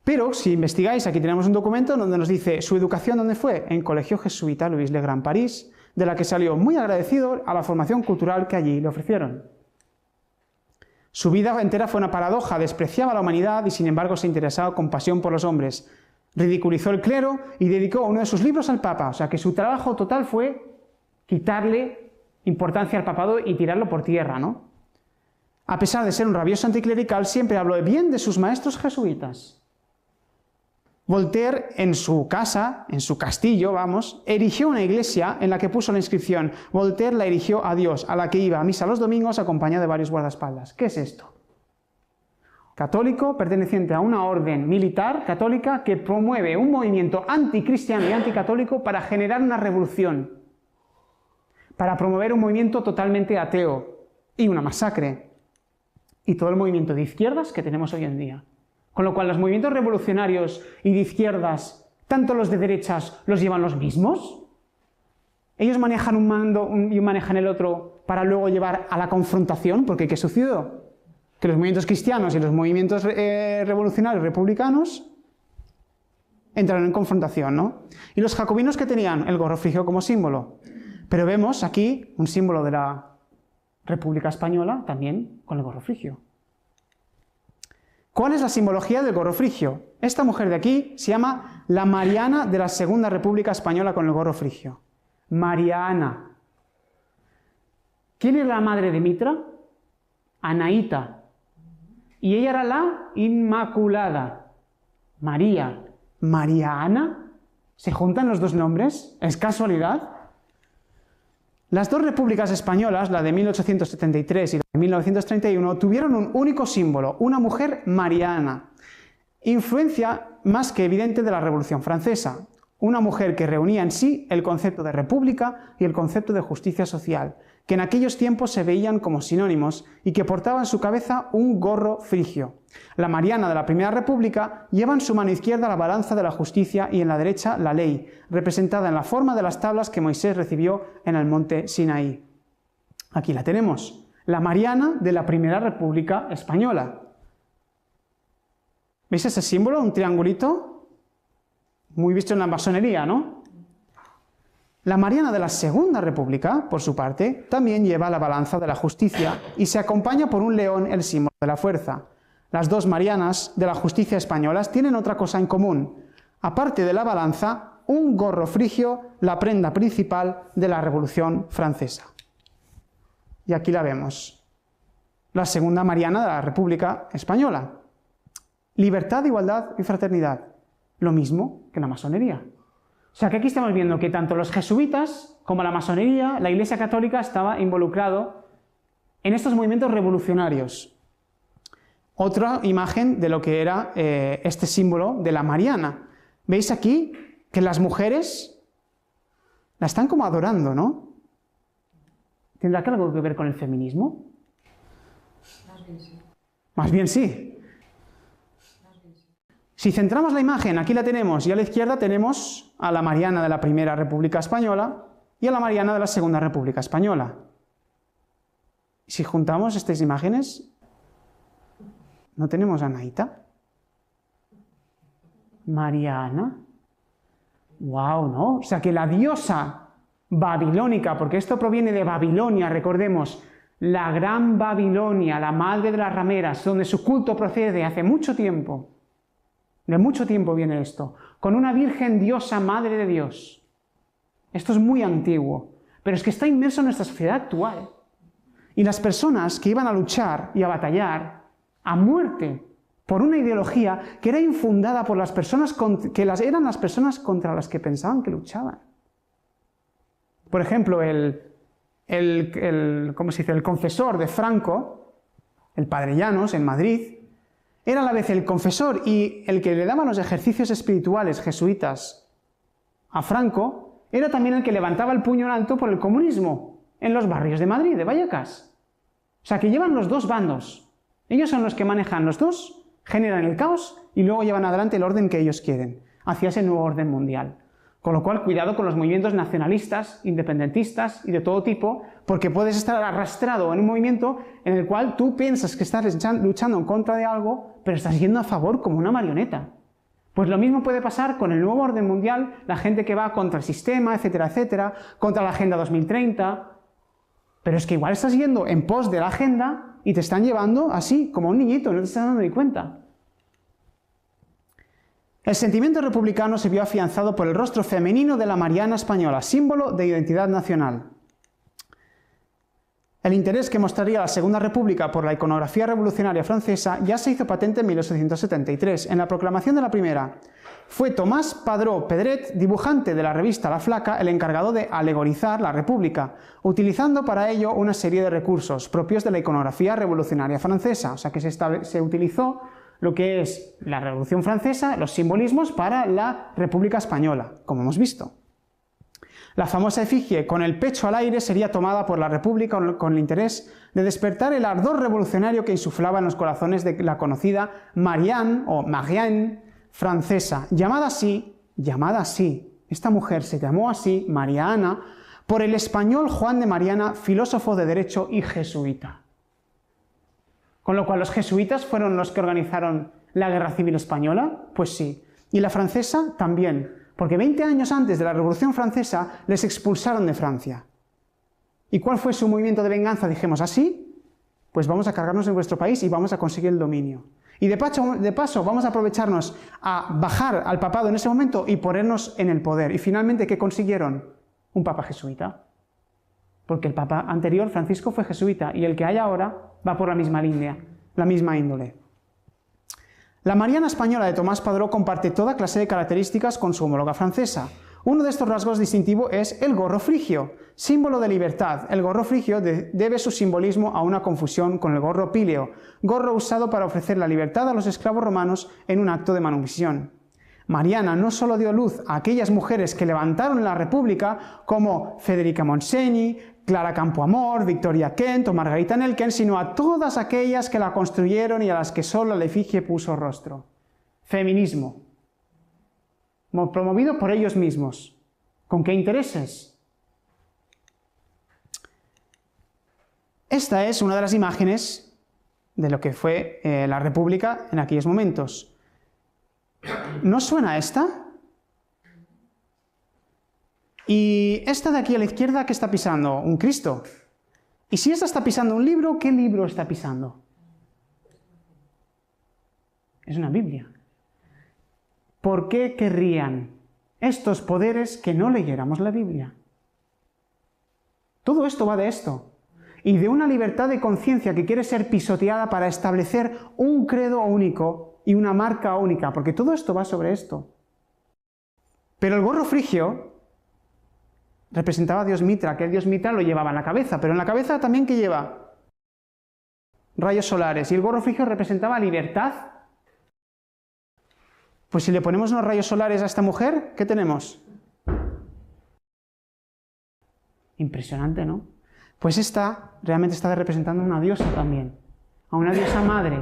Pero, si investigáis, aquí tenemos un documento donde nos dice su educación, ¿dónde fue? En Colegio Jesuita Louis le Grand París, de la que salió muy agradecido a la formación cultural que allí le ofrecieron. Su vida entera fue una paradoja, despreciaba a la humanidad y sin embargo se interesaba con pasión por los hombres. Ridiculizó el clero y dedicó uno de sus libros al Papa, o sea que su trabajo total fue quitarle importancia al papado y tirarlo por tierra, ¿no? A pesar de ser un rabioso anticlerical, siempre habló bien de sus maestros jesuitas. Voltaire, en su casa, en su castillo, vamos, erigió una iglesia en la que puso la inscripción: Voltaire la erigió a Dios, a la que iba a misa los domingos acompañado de varios guardaespaldas. ¿Qué es esto? Católico, perteneciente a una orden militar católica que promueve un movimiento anticristiano y anticatólico para generar una revolución, para promover un movimiento totalmente ateo y una masacre. Y todo el movimiento de izquierdas que tenemos hoy en día. Con lo cual los movimientos revolucionarios y de izquierdas, tanto los de derechas, los llevan los mismos. Ellos manejan un mando y manejan el otro para luego llevar a la confrontación, porque ¿qué sucedió? Que los movimientos cristianos y los movimientos revolucionarios republicanos entraron en confrontación, ¿no? Y los jacobinos, que tenían el gorro frigio como símbolo. Pero vemos aquí un símbolo de la República Española también con el gorro frigio. ¿Cuál es la simbología del gorro frigio? Esta mujer de aquí se llama la Mariana de la Segunda República Española con el gorro frigio. Mariana. ¿Quién era la madre de Mitra? Anaíta. Y ella era la Inmaculada. María. ¿María Ana? ¿Se juntan los dos nombres? ¿Es casualidad? Las dos repúblicas españolas, la de 1873 y la de 1931, tuvieron un único símbolo, una mujer mariana. Influencia más que evidente de la Revolución Francesa. Una mujer que reunía en sí el concepto de república y el concepto de justicia social, que en aquellos tiempos se veían como sinónimos y que portaba en su cabeza un gorro frigio. La Mariana de la Primera República lleva en su mano izquierda la balanza de la justicia y en la derecha la ley, representada en la forma de las tablas que Moisés recibió en el monte Sinaí. Aquí la tenemos, la Mariana de la Primera República Española. ¿Veis ese símbolo? Un triangulito. Muy visto en la masonería, ¿no? La Mariana de la Segunda República, por su parte, también lleva la balanza de la justicia y se acompaña por un león, el símbolo de la fuerza. Las dos Marianas de la justicia españolas tienen otra cosa en común. Aparte de la balanza, un gorro frigio, la prenda principal de la Revolución Francesa. Y aquí la vemos. La Segunda Mariana de la República Española. Libertad, igualdad y fraternidad. Lo mismo que la masonería. O sea que aquí estamos viendo que tanto los jesuitas como la masonería, la Iglesia Católica estaba involucrado en estos movimientos revolucionarios. Otra imagen de lo que era este símbolo de la Mariana. ¿Veis aquí que las mujeres la están como adorando, ¿no? ¿Tendrá algo que ver con el feminismo? Más bien sí. Más bien sí. Si centramos la imagen, aquí la tenemos, y a la izquierda tenemos a la Mariana de la Primera República Española y a la Mariana de la Segunda República Española. Si juntamos estas imágenes, ¿no tenemos a Anaíta? Mariana. ¡Wow! ¿No? O sea que la diosa babilónica, porque esto proviene de Babilonia, recordemos, la gran Babilonia, la madre de las rameras, donde su culto procede de hace mucho tiempo. De mucho tiempo viene esto, con una virgen diosa, madre de Dios. Esto es muy antiguo, pero es que está inmerso en nuestra sociedad actual. Y las personas que iban a luchar y a batallar a muerte por una ideología que era infundada por las personas eran las personas contra las que pensaban que luchaban. Por ejemplo, ¿cómo se dice? El confesor de Franco, el padre Llanos, en Madrid, era a la vez el confesor y el que le daba los ejercicios espirituales jesuitas a Franco, era también el que levantaba el puño en alto por el comunismo en los barrios de Madrid, de Vallecas. O sea, que llevan los dos bandos. Ellos son los que manejan los dos, generan el caos y luego llevan adelante el orden que ellos quieren, hacia ese nuevo orden mundial. Con lo cual, cuidado con los movimientos nacionalistas, independentistas y de todo tipo, porque puedes estar arrastrado en un movimiento en el cual tú piensas que estás luchando en contra de algo, pero estás yendo a favor como una marioneta. Pues lo mismo puede pasar con el nuevo orden mundial, la gente que va contra el sistema, etcétera, etcétera, contra la Agenda 2030, pero es que igual estás yendo en pos de la agenda y te están llevando así, como un niñito, no te estás dando ni cuenta. El sentimiento republicano se vio afianzado por el rostro femenino de la Mariana española, símbolo de identidad nacional. El interés que mostraría la Segunda República por la iconografía revolucionaria francesa ya se hizo patente en 1873, en la proclamación de la primera. Fue Tomás Padró Pedret, dibujante de la revista La Flaca, el encargado de alegorizar la República, utilizando para ello una serie de recursos propios de la iconografía revolucionaria francesa. O sea que se utilizó lo que es la Revolución Francesa, los simbolismos para la República Española, como hemos visto. La famosa efigie con el pecho al aire sería tomada por la República con el interés de despertar el ardor revolucionario que insuflaba en los corazones de la conocida Marianne o Marianne francesa, llamada así, esta mujer se llamó así, Mariana, por el español Juan de Mariana, filósofo de derecho y jesuita. Con lo cual, ¿los jesuitas fueron los que organizaron la Guerra Civil Española? Pues sí. Y la francesa también, porque 20 años antes de la Revolución Francesa les expulsaron de Francia. ¿Y cuál fue su movimiento de venganza? Dijimos, ¿así? Pues vamos a cargarnos en vuestro país y vamos a conseguir el dominio. Y de paso vamos a aprovecharnos a bajar al papado en ese momento y ponernos en el poder. Y finalmente, ¿qué consiguieron? Un papa jesuita. Porque el papa anterior, Francisco, fue jesuita y el que hay ahora va por la misma línea, la misma índole. La Mariana española de Tomás Padró comparte toda clase de características con su homóloga francesa. Uno de estos rasgos distintivos es el gorro frigio, símbolo de libertad. El gorro frigio debe su simbolismo a una confusión con el gorro píleo, gorro usado para ofrecer la libertad a los esclavos romanos en un acto de manumisión. Mariana no solo dio luz a aquellas mujeres que levantaron la República, como Federica Montseny, Clara Campoamor, Victoria Kent o Margarita Nelken, sino a todas aquellas que la construyeron y a las que solo la efigie puso rostro. Feminismo. Promovido por ellos mismos. ¿Con qué intereses? Esta es una de las imágenes de lo que fue la República en aquellos momentos. ¿No suena esta? Y esta de aquí a la izquierda, ¿qué está pisando? Un Cristo. Y si esta está pisando un libro, ¿qué libro está pisando? Es una Biblia. ¿Por qué querrían estos poderes que no leyéramos la Biblia? Todo esto va de esto. Y de una libertad de conciencia que quiere ser pisoteada para establecer un credo único y una marca única, porque todo esto va sobre esto. Pero el gorro frigio representaba a Dios Mitra, que el Dios Mitra lo llevaba en la cabeza, pero en la cabeza también ¿qué lleva? Rayos solares. Y el gorro frigio representaba libertad. Pues si le ponemos unos rayos solares a esta mujer, ¿qué tenemos? Impresionante, ¿no? Pues esta realmente está representando a una diosa también, a una diosa madre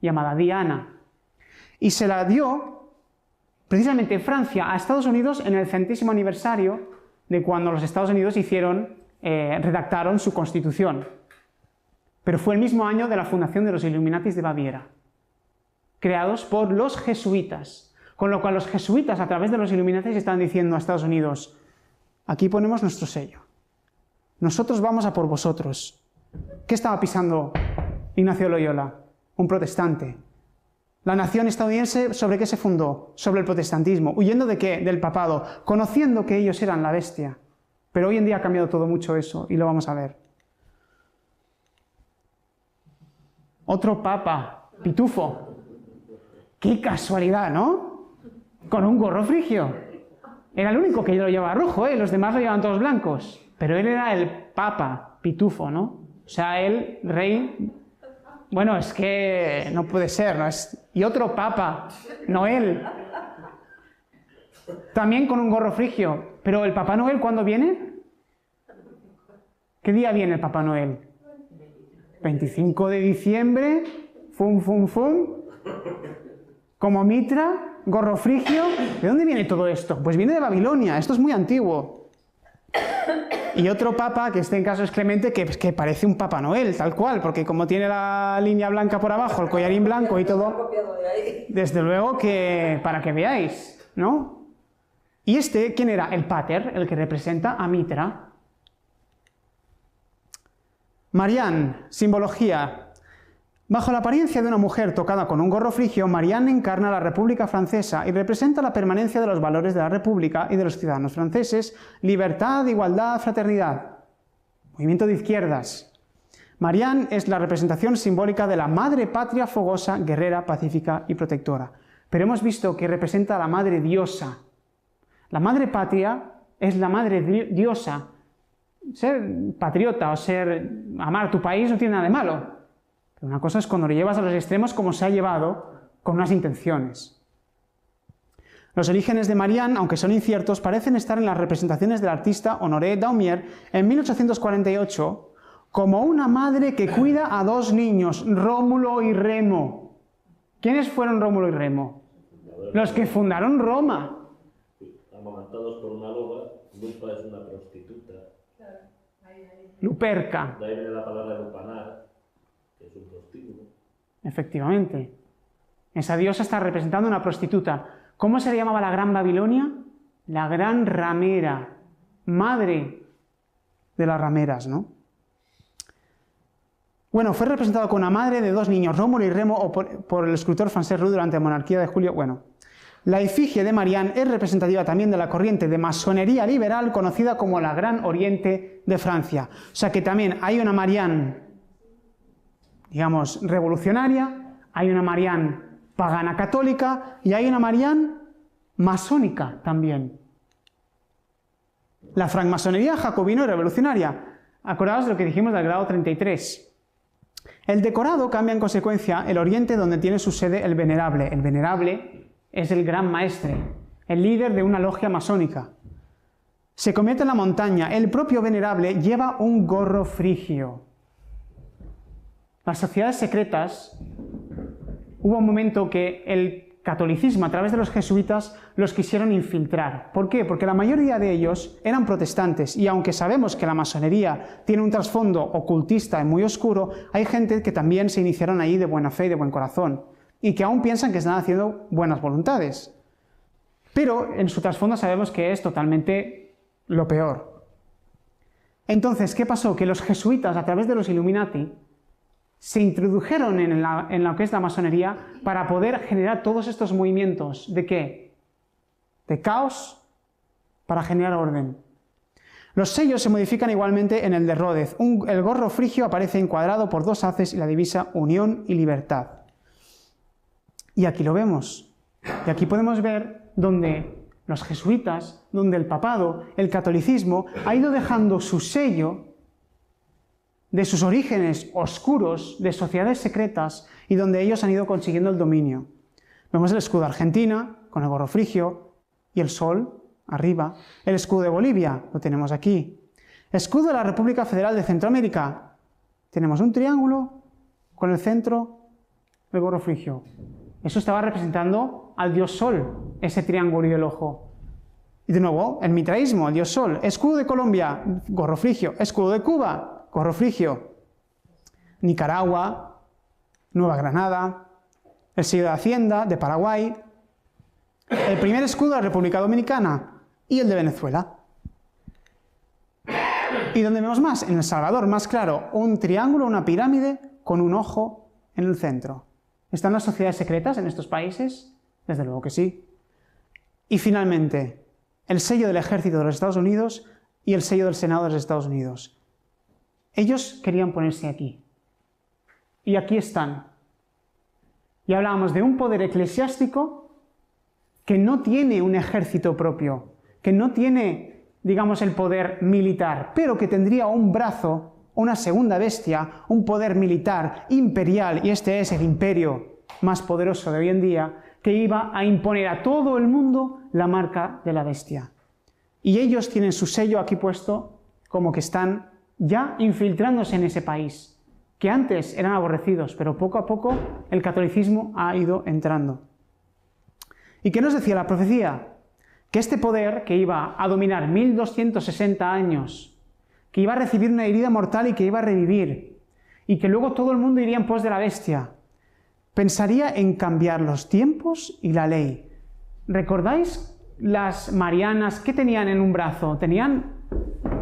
llamada Diana. Y se la dio precisamente Francia a Estados Unidos en el 100º aniversario de cuando los Estados Unidos redactaron su constitución. Pero fue el mismo año de la fundación de los Illuminatis de Baviera, creados por los jesuitas. Con lo cual los jesuitas, a través de los Illuminati, están diciendo a Estados Unidos, aquí ponemos nuestro sello. Nosotros vamos a por vosotros. ¿Qué estaba pisando Ignacio Loyola? Un protestante. La nación estadounidense, ¿sobre qué se fundó? Sobre el protestantismo. ¿Huyendo de qué? Del papado. Conociendo que ellos eran la bestia. Pero hoy en día ha cambiado todo mucho eso, y lo vamos a ver. Otro papa, Pitufo. ¡Qué casualidad!, ¿no? Con un gorro frigio. Era el único que lo llevaba rojo, ¿eh? Los demás lo llevaban todos blancos. Pero él era el papa, Pitufo, ¿no? O sea, él, rey... Bueno, es que no puede ser, ¿no? Y otro papa, Noel. También con un gorro frigio. Pero ¿el Papá Noel cuándo viene? ¿Qué día viene el Papá Noel? 25 de diciembre, fum, fum, fum, como mitra, gorro frigio. ¿De dónde viene todo esto? Pues viene de Babilonia, esto es muy antiguo. Y otro papa, que este en caso es Clemente, que parece un Papá Noel, tal cual, porque como tiene la línea blanca por abajo, el collarín blanco y todo, desde luego que, para que veáis, ¿no? Y este, ¿quién era? El Pater, el que representa a Mitra. Marianne, simbología. Bajo la apariencia de una mujer tocada con un gorro frigio, Marianne encarna la República Francesa y representa la permanencia de los valores de la República y de los ciudadanos franceses: libertad, igualdad, fraternidad. Movimiento de izquierdas. Marianne es la representación simbólica de la madre patria fogosa, guerrera, pacífica y protectora. Pero hemos visto que representa a la madre diosa. La madre patria es la madre diosa. Ser patriota o amar tu país no tiene nada de malo. Pero una cosa es cuando lo llevas a los extremos, como se ha llevado, con unas intenciones. Los orígenes de Marianne, aunque son inciertos, parecen estar en las representaciones del artista Honoré Daumier en 1848 como una madre que cuida a dos niños, Rómulo y Remo. ¿Quiénes fueron Rómulo y Remo? Los que fundaron Roma. Amamantados por una loba. Lupa es una prostituta. Luperca. De ahí viene la palabra lupanar, que es un prostíbulo. Efectivamente. Esa diosa está representando a una prostituta. ¿Cómo se le llamaba la Gran Babilonia? La Gran Ramera. Madre de las rameras, ¿no? Bueno, fue representado con una madre de dos niños, Rómulo y Remo, o por el escultor francés Roux durante la monarquía de Julio. Bueno, la efigie de Marianne es representativa también de la corriente de masonería liberal conocida como la Gran Oriente de Francia. O sea que también hay una Marianne, digamos, revolucionaria, hay una Marianne pagana católica y hay una Marianne masónica también. La francmasonería jacobino y revolucionaria. Acordaos de lo que dijimos del grado 33. El decorado cambia en consecuencia el oriente donde tiene su sede el venerable. El venerable es el gran maestre, el líder de una logia masónica. Se convierte en la montaña. El propio venerable lleva un gorro frigio. Las sociedades secretas, hubo un momento que el catolicismo, a través de los jesuitas, los quisieron infiltrar. ¿Por qué? Porque la mayoría de ellos eran protestantes, y aunque sabemos que la masonería tiene un trasfondo ocultista y muy oscuro, hay gente que también se iniciaron ahí de buena fe y de buen corazón, y que aún piensan que están haciendo buenas voluntades. Pero en su trasfondo sabemos que es totalmente lo peor. Entonces, ¿qué pasó? Que los jesuitas, a través de los Illuminati, se introdujeron en lo que es la masonería para poder generar todos estos movimientos. ¿De qué? De caos para generar orden. Los sellos se modifican igualmente en el de Ródez. El gorro frigio aparece encuadrado por dos haces y la divisa unión y libertad. Y aquí lo vemos. Y aquí podemos ver donde los jesuitas, donde el papado, el catolicismo, ha ido dejando su sello de sus orígenes oscuros, de sociedades secretas, y donde ellos han ido consiguiendo el dominio. Vemos el escudo de Argentina, con el gorro frigio, y el sol, arriba. El escudo de Bolivia, lo tenemos aquí. Escudo de la República Federal de Centroamérica. Tenemos un triángulo con el centro del gorro frigio. Eso estaba representando al dios Sol, ese triángulo y el ojo. Y de nuevo, el mitraísmo, el dios Sol. Escudo de Colombia, gorro frigio. Escudo de Cuba, gorro frigio. Nicaragua, Nueva Granada, el sello de Hacienda de Paraguay. El primer escudo de la República Dominicana y el de Venezuela. ¿Y dónde vemos más? En El Salvador, más claro, un triángulo, una pirámide con un ojo en el centro. ¿Están las sociedades secretas en estos países? Desde luego que sí. Y finalmente, el sello del ejército de los Estados Unidos y el sello del Senado de los Estados Unidos. Ellos querían ponerse aquí. Y aquí están. Y hablábamos de un poder eclesiástico que no tiene un ejército propio, que no tiene, digamos, el poder militar, pero que tendría un brazo, una segunda bestia, un poder militar imperial, y este es el imperio más poderoso de hoy en día, que iba a imponer a todo el mundo la marca de la bestia. Y ellos tienen su sello aquí puesto como que están ya infiltrándose en ese país, que antes eran aborrecidos, pero poco a poco el catolicismo ha ido entrando. ¿Y qué nos decía la profecía? Que este poder que iba a dominar 1260 años, que iba a recibir una herida mortal y que iba a revivir, y que luego todo el mundo iría en pos de la bestia, pensaría en cambiar los tiempos y la ley. ¿Recordáis las marianas que tenían en un brazo? Tenían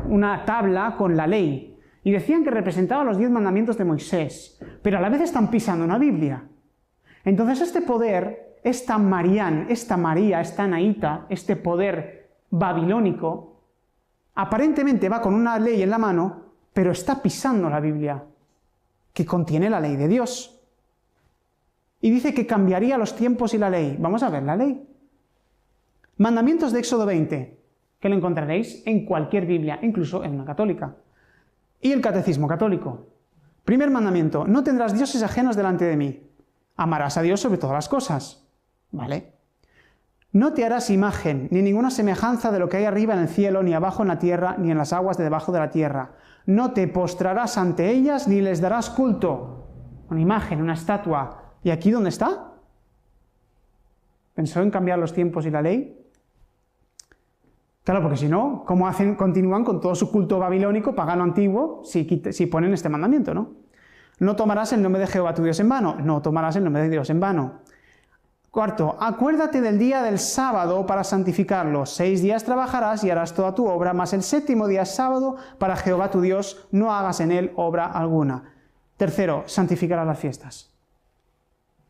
una tabla con la ley y decían que representaba los 10 mandamientos de Moisés, pero a la vez están pisando una Biblia. Entonces este poder, esta Marián, esta María, esta Naíta, este poder babilónico, aparentemente va con una ley en la mano, pero está pisando la Biblia, que contiene la ley de Dios. Y dice que cambiaría los tiempos y la ley. Vamos a ver la ley. Mandamientos de Éxodo 20, que lo encontraréis en cualquier Biblia, incluso en una católica. Y el Catecismo Católico. Primer mandamiento, no tendrás dioses ajenos delante de mí. Amarás a Dios sobre todas las cosas. ¿Vale? No te harás imagen, ni ninguna semejanza de lo que hay arriba en el cielo, ni abajo en la tierra, ni en las aguas de debajo de la tierra. No te postrarás ante ellas, ni les darás culto. Una imagen, una estatua. ¿Y aquí dónde está? ¿Pensó en cambiar los tiempos y la ley? Claro, porque si no, ¿cómo continúan con todo su culto babilónico, pagano antiguo, si ponen este mandamiento, ¿no? No tomarás el nombre de Jehová tu Dios en vano. No tomarás el nombre de Dios en vano. Cuarto, acuérdate del día del sábado para santificarlo. 6 días trabajarás y harás toda tu obra, mas el 7º día es sábado para Jehová tu Dios, no hagas en él obra alguna. Tercero, santificarás las fiestas.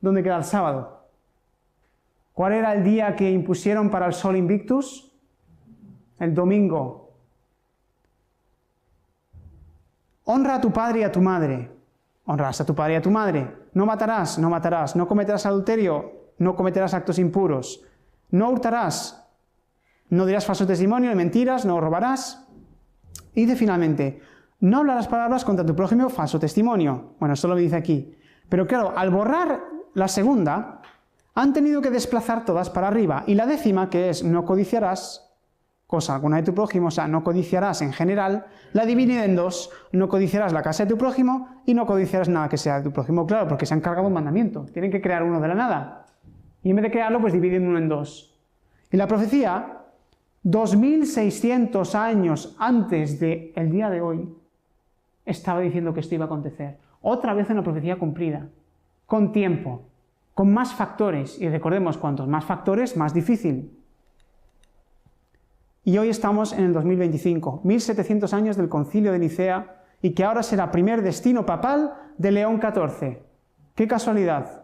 ¿Dónde queda el sábado? ¿Cuál era el día que impusieron para el Sol Invictus? El domingo. Honra a tu padre y a tu madre. Honrarás a tu padre y a tu madre. No matarás, no matarás. No cometerás adulterio, no cometerás actos impuros. No hurtarás. No dirás falso testimonio, ni mentiras, no robarás. Y dice finalmente, no hablarás palabras contra tu prójimo, falso testimonio. Bueno, esto lo dice aquí. Pero claro, al borrar la segunda, han tenido que desplazar todas para arriba. Y la 10ª, que es no codiciarás cosa alguna de tu prójimo, o sea, no codiciarás en general, la divide en 2, no codiciarás la casa de tu prójimo y no codiciarás nada que sea de tu prójimo. Claro, porque se han cargado un mandamiento, tienen que crear uno de la nada. Y en vez de crearlo, pues dividen uno en 2. Y la profecía, 2600 años antes del día de hoy, estaba diciendo que esto iba a acontecer. Otra vez una profecía cumplida, con tiempo, con más factores. Y recordemos, cuantos más factores, más difícil. Y hoy estamos en el 2025, 1700 años del Concilio de Nicea, y que ahora será primer destino papal de León XIV. ¡Qué casualidad!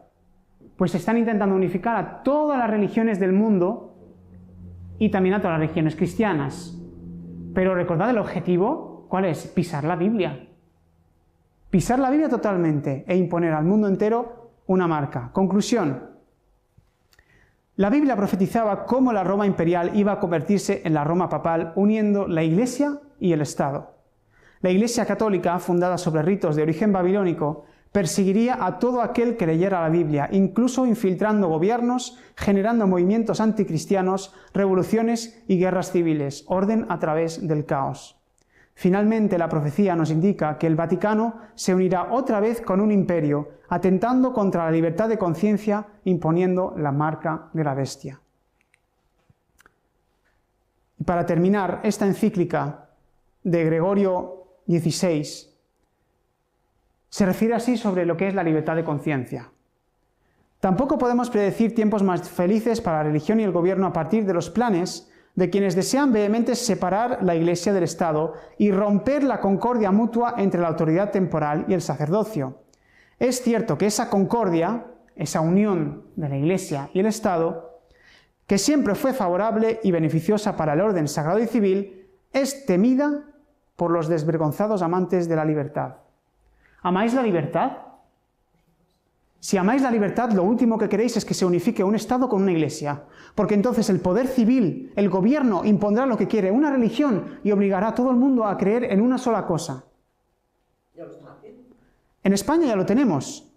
Pues están intentando unificar a todas las religiones del mundo y también a todas las religiones cristianas. Pero recordad el objetivo, ¿cuál es? Pisar la Biblia. Pisar la Biblia totalmente e imponer al mundo entero una marca. Conclusión. La Biblia profetizaba cómo la Roma imperial iba a convertirse en la Roma papal, uniendo la Iglesia y el Estado. La Iglesia católica, fundada sobre ritos de origen babilónico, perseguiría a todo aquel que leyera la Biblia, incluso infiltrando gobiernos, generando movimientos anticristianos, revoluciones y guerras civiles, orden a través del caos. Finalmente, la profecía nos indica que el Vaticano se unirá otra vez con un imperio, atentando contra la libertad de conciencia, imponiendo la marca de la bestia. Y para terminar, esta encíclica de Gregorio XVI se refiere así sobre lo que es la libertad de conciencia. Tampoco podemos predecir tiempos más felices para la religión y el gobierno a partir de los planes de quienes desean vehemente separar la Iglesia del Estado y romper la concordia mutua entre la autoridad temporal y el sacerdocio. Es cierto que esa concordia, esa unión de la Iglesia y el Estado, que siempre fue favorable y beneficiosa para el orden sagrado y civil, es temida por los desvergonzados amantes de la libertad. ¿Amáis la libertad? Si amáis la libertad, lo último que queréis es que se unifique un Estado con una Iglesia, porque entonces el poder civil, el gobierno, impondrá lo que quiere, una religión, y obligará a todo el mundo a creer en una sola cosa. Ya lo están haciendo. En España ya lo tenemos,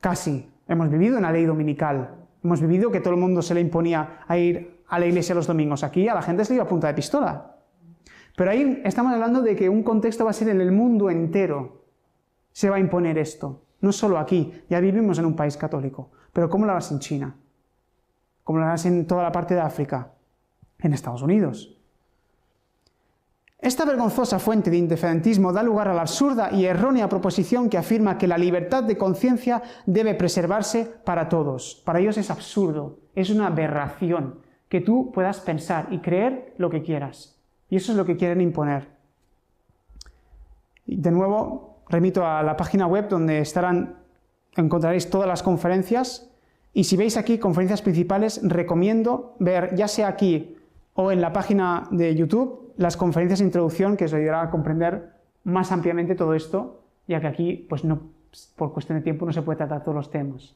casi. Hemos vivido una ley dominical, hemos vivido que todo el mundo se le imponía a ir a la iglesia los domingos. Aquí a la gente se le iba a punta de pistola. Pero ahí estamos hablando de que un contexto va a ser en el mundo entero. Se va a imponer esto. No solo aquí, ya vivimos en un país católico, pero ¿cómo lo harás en China? ¿Cómo lo harás en toda la parte de África? En Estados Unidos. Esta vergonzosa fuente de independentismo da lugar a la absurda y errónea proposición que afirma que la libertad de conciencia debe preservarse para todos. Para ellos es absurdo, es una aberración que tú puedas pensar y creer lo que quieras. Y eso es lo que quieren imponer. De nuevo, remito a la página web donde encontraréis todas las conferencias, y si veis aquí conferencias principales, recomiendo ver, ya sea aquí o en la página de YouTube, las conferencias de introducción que os ayudará a comprender más ampliamente todo esto, ya que aquí, pues no, por cuestión de tiempo, no se puede tratar todos los temas.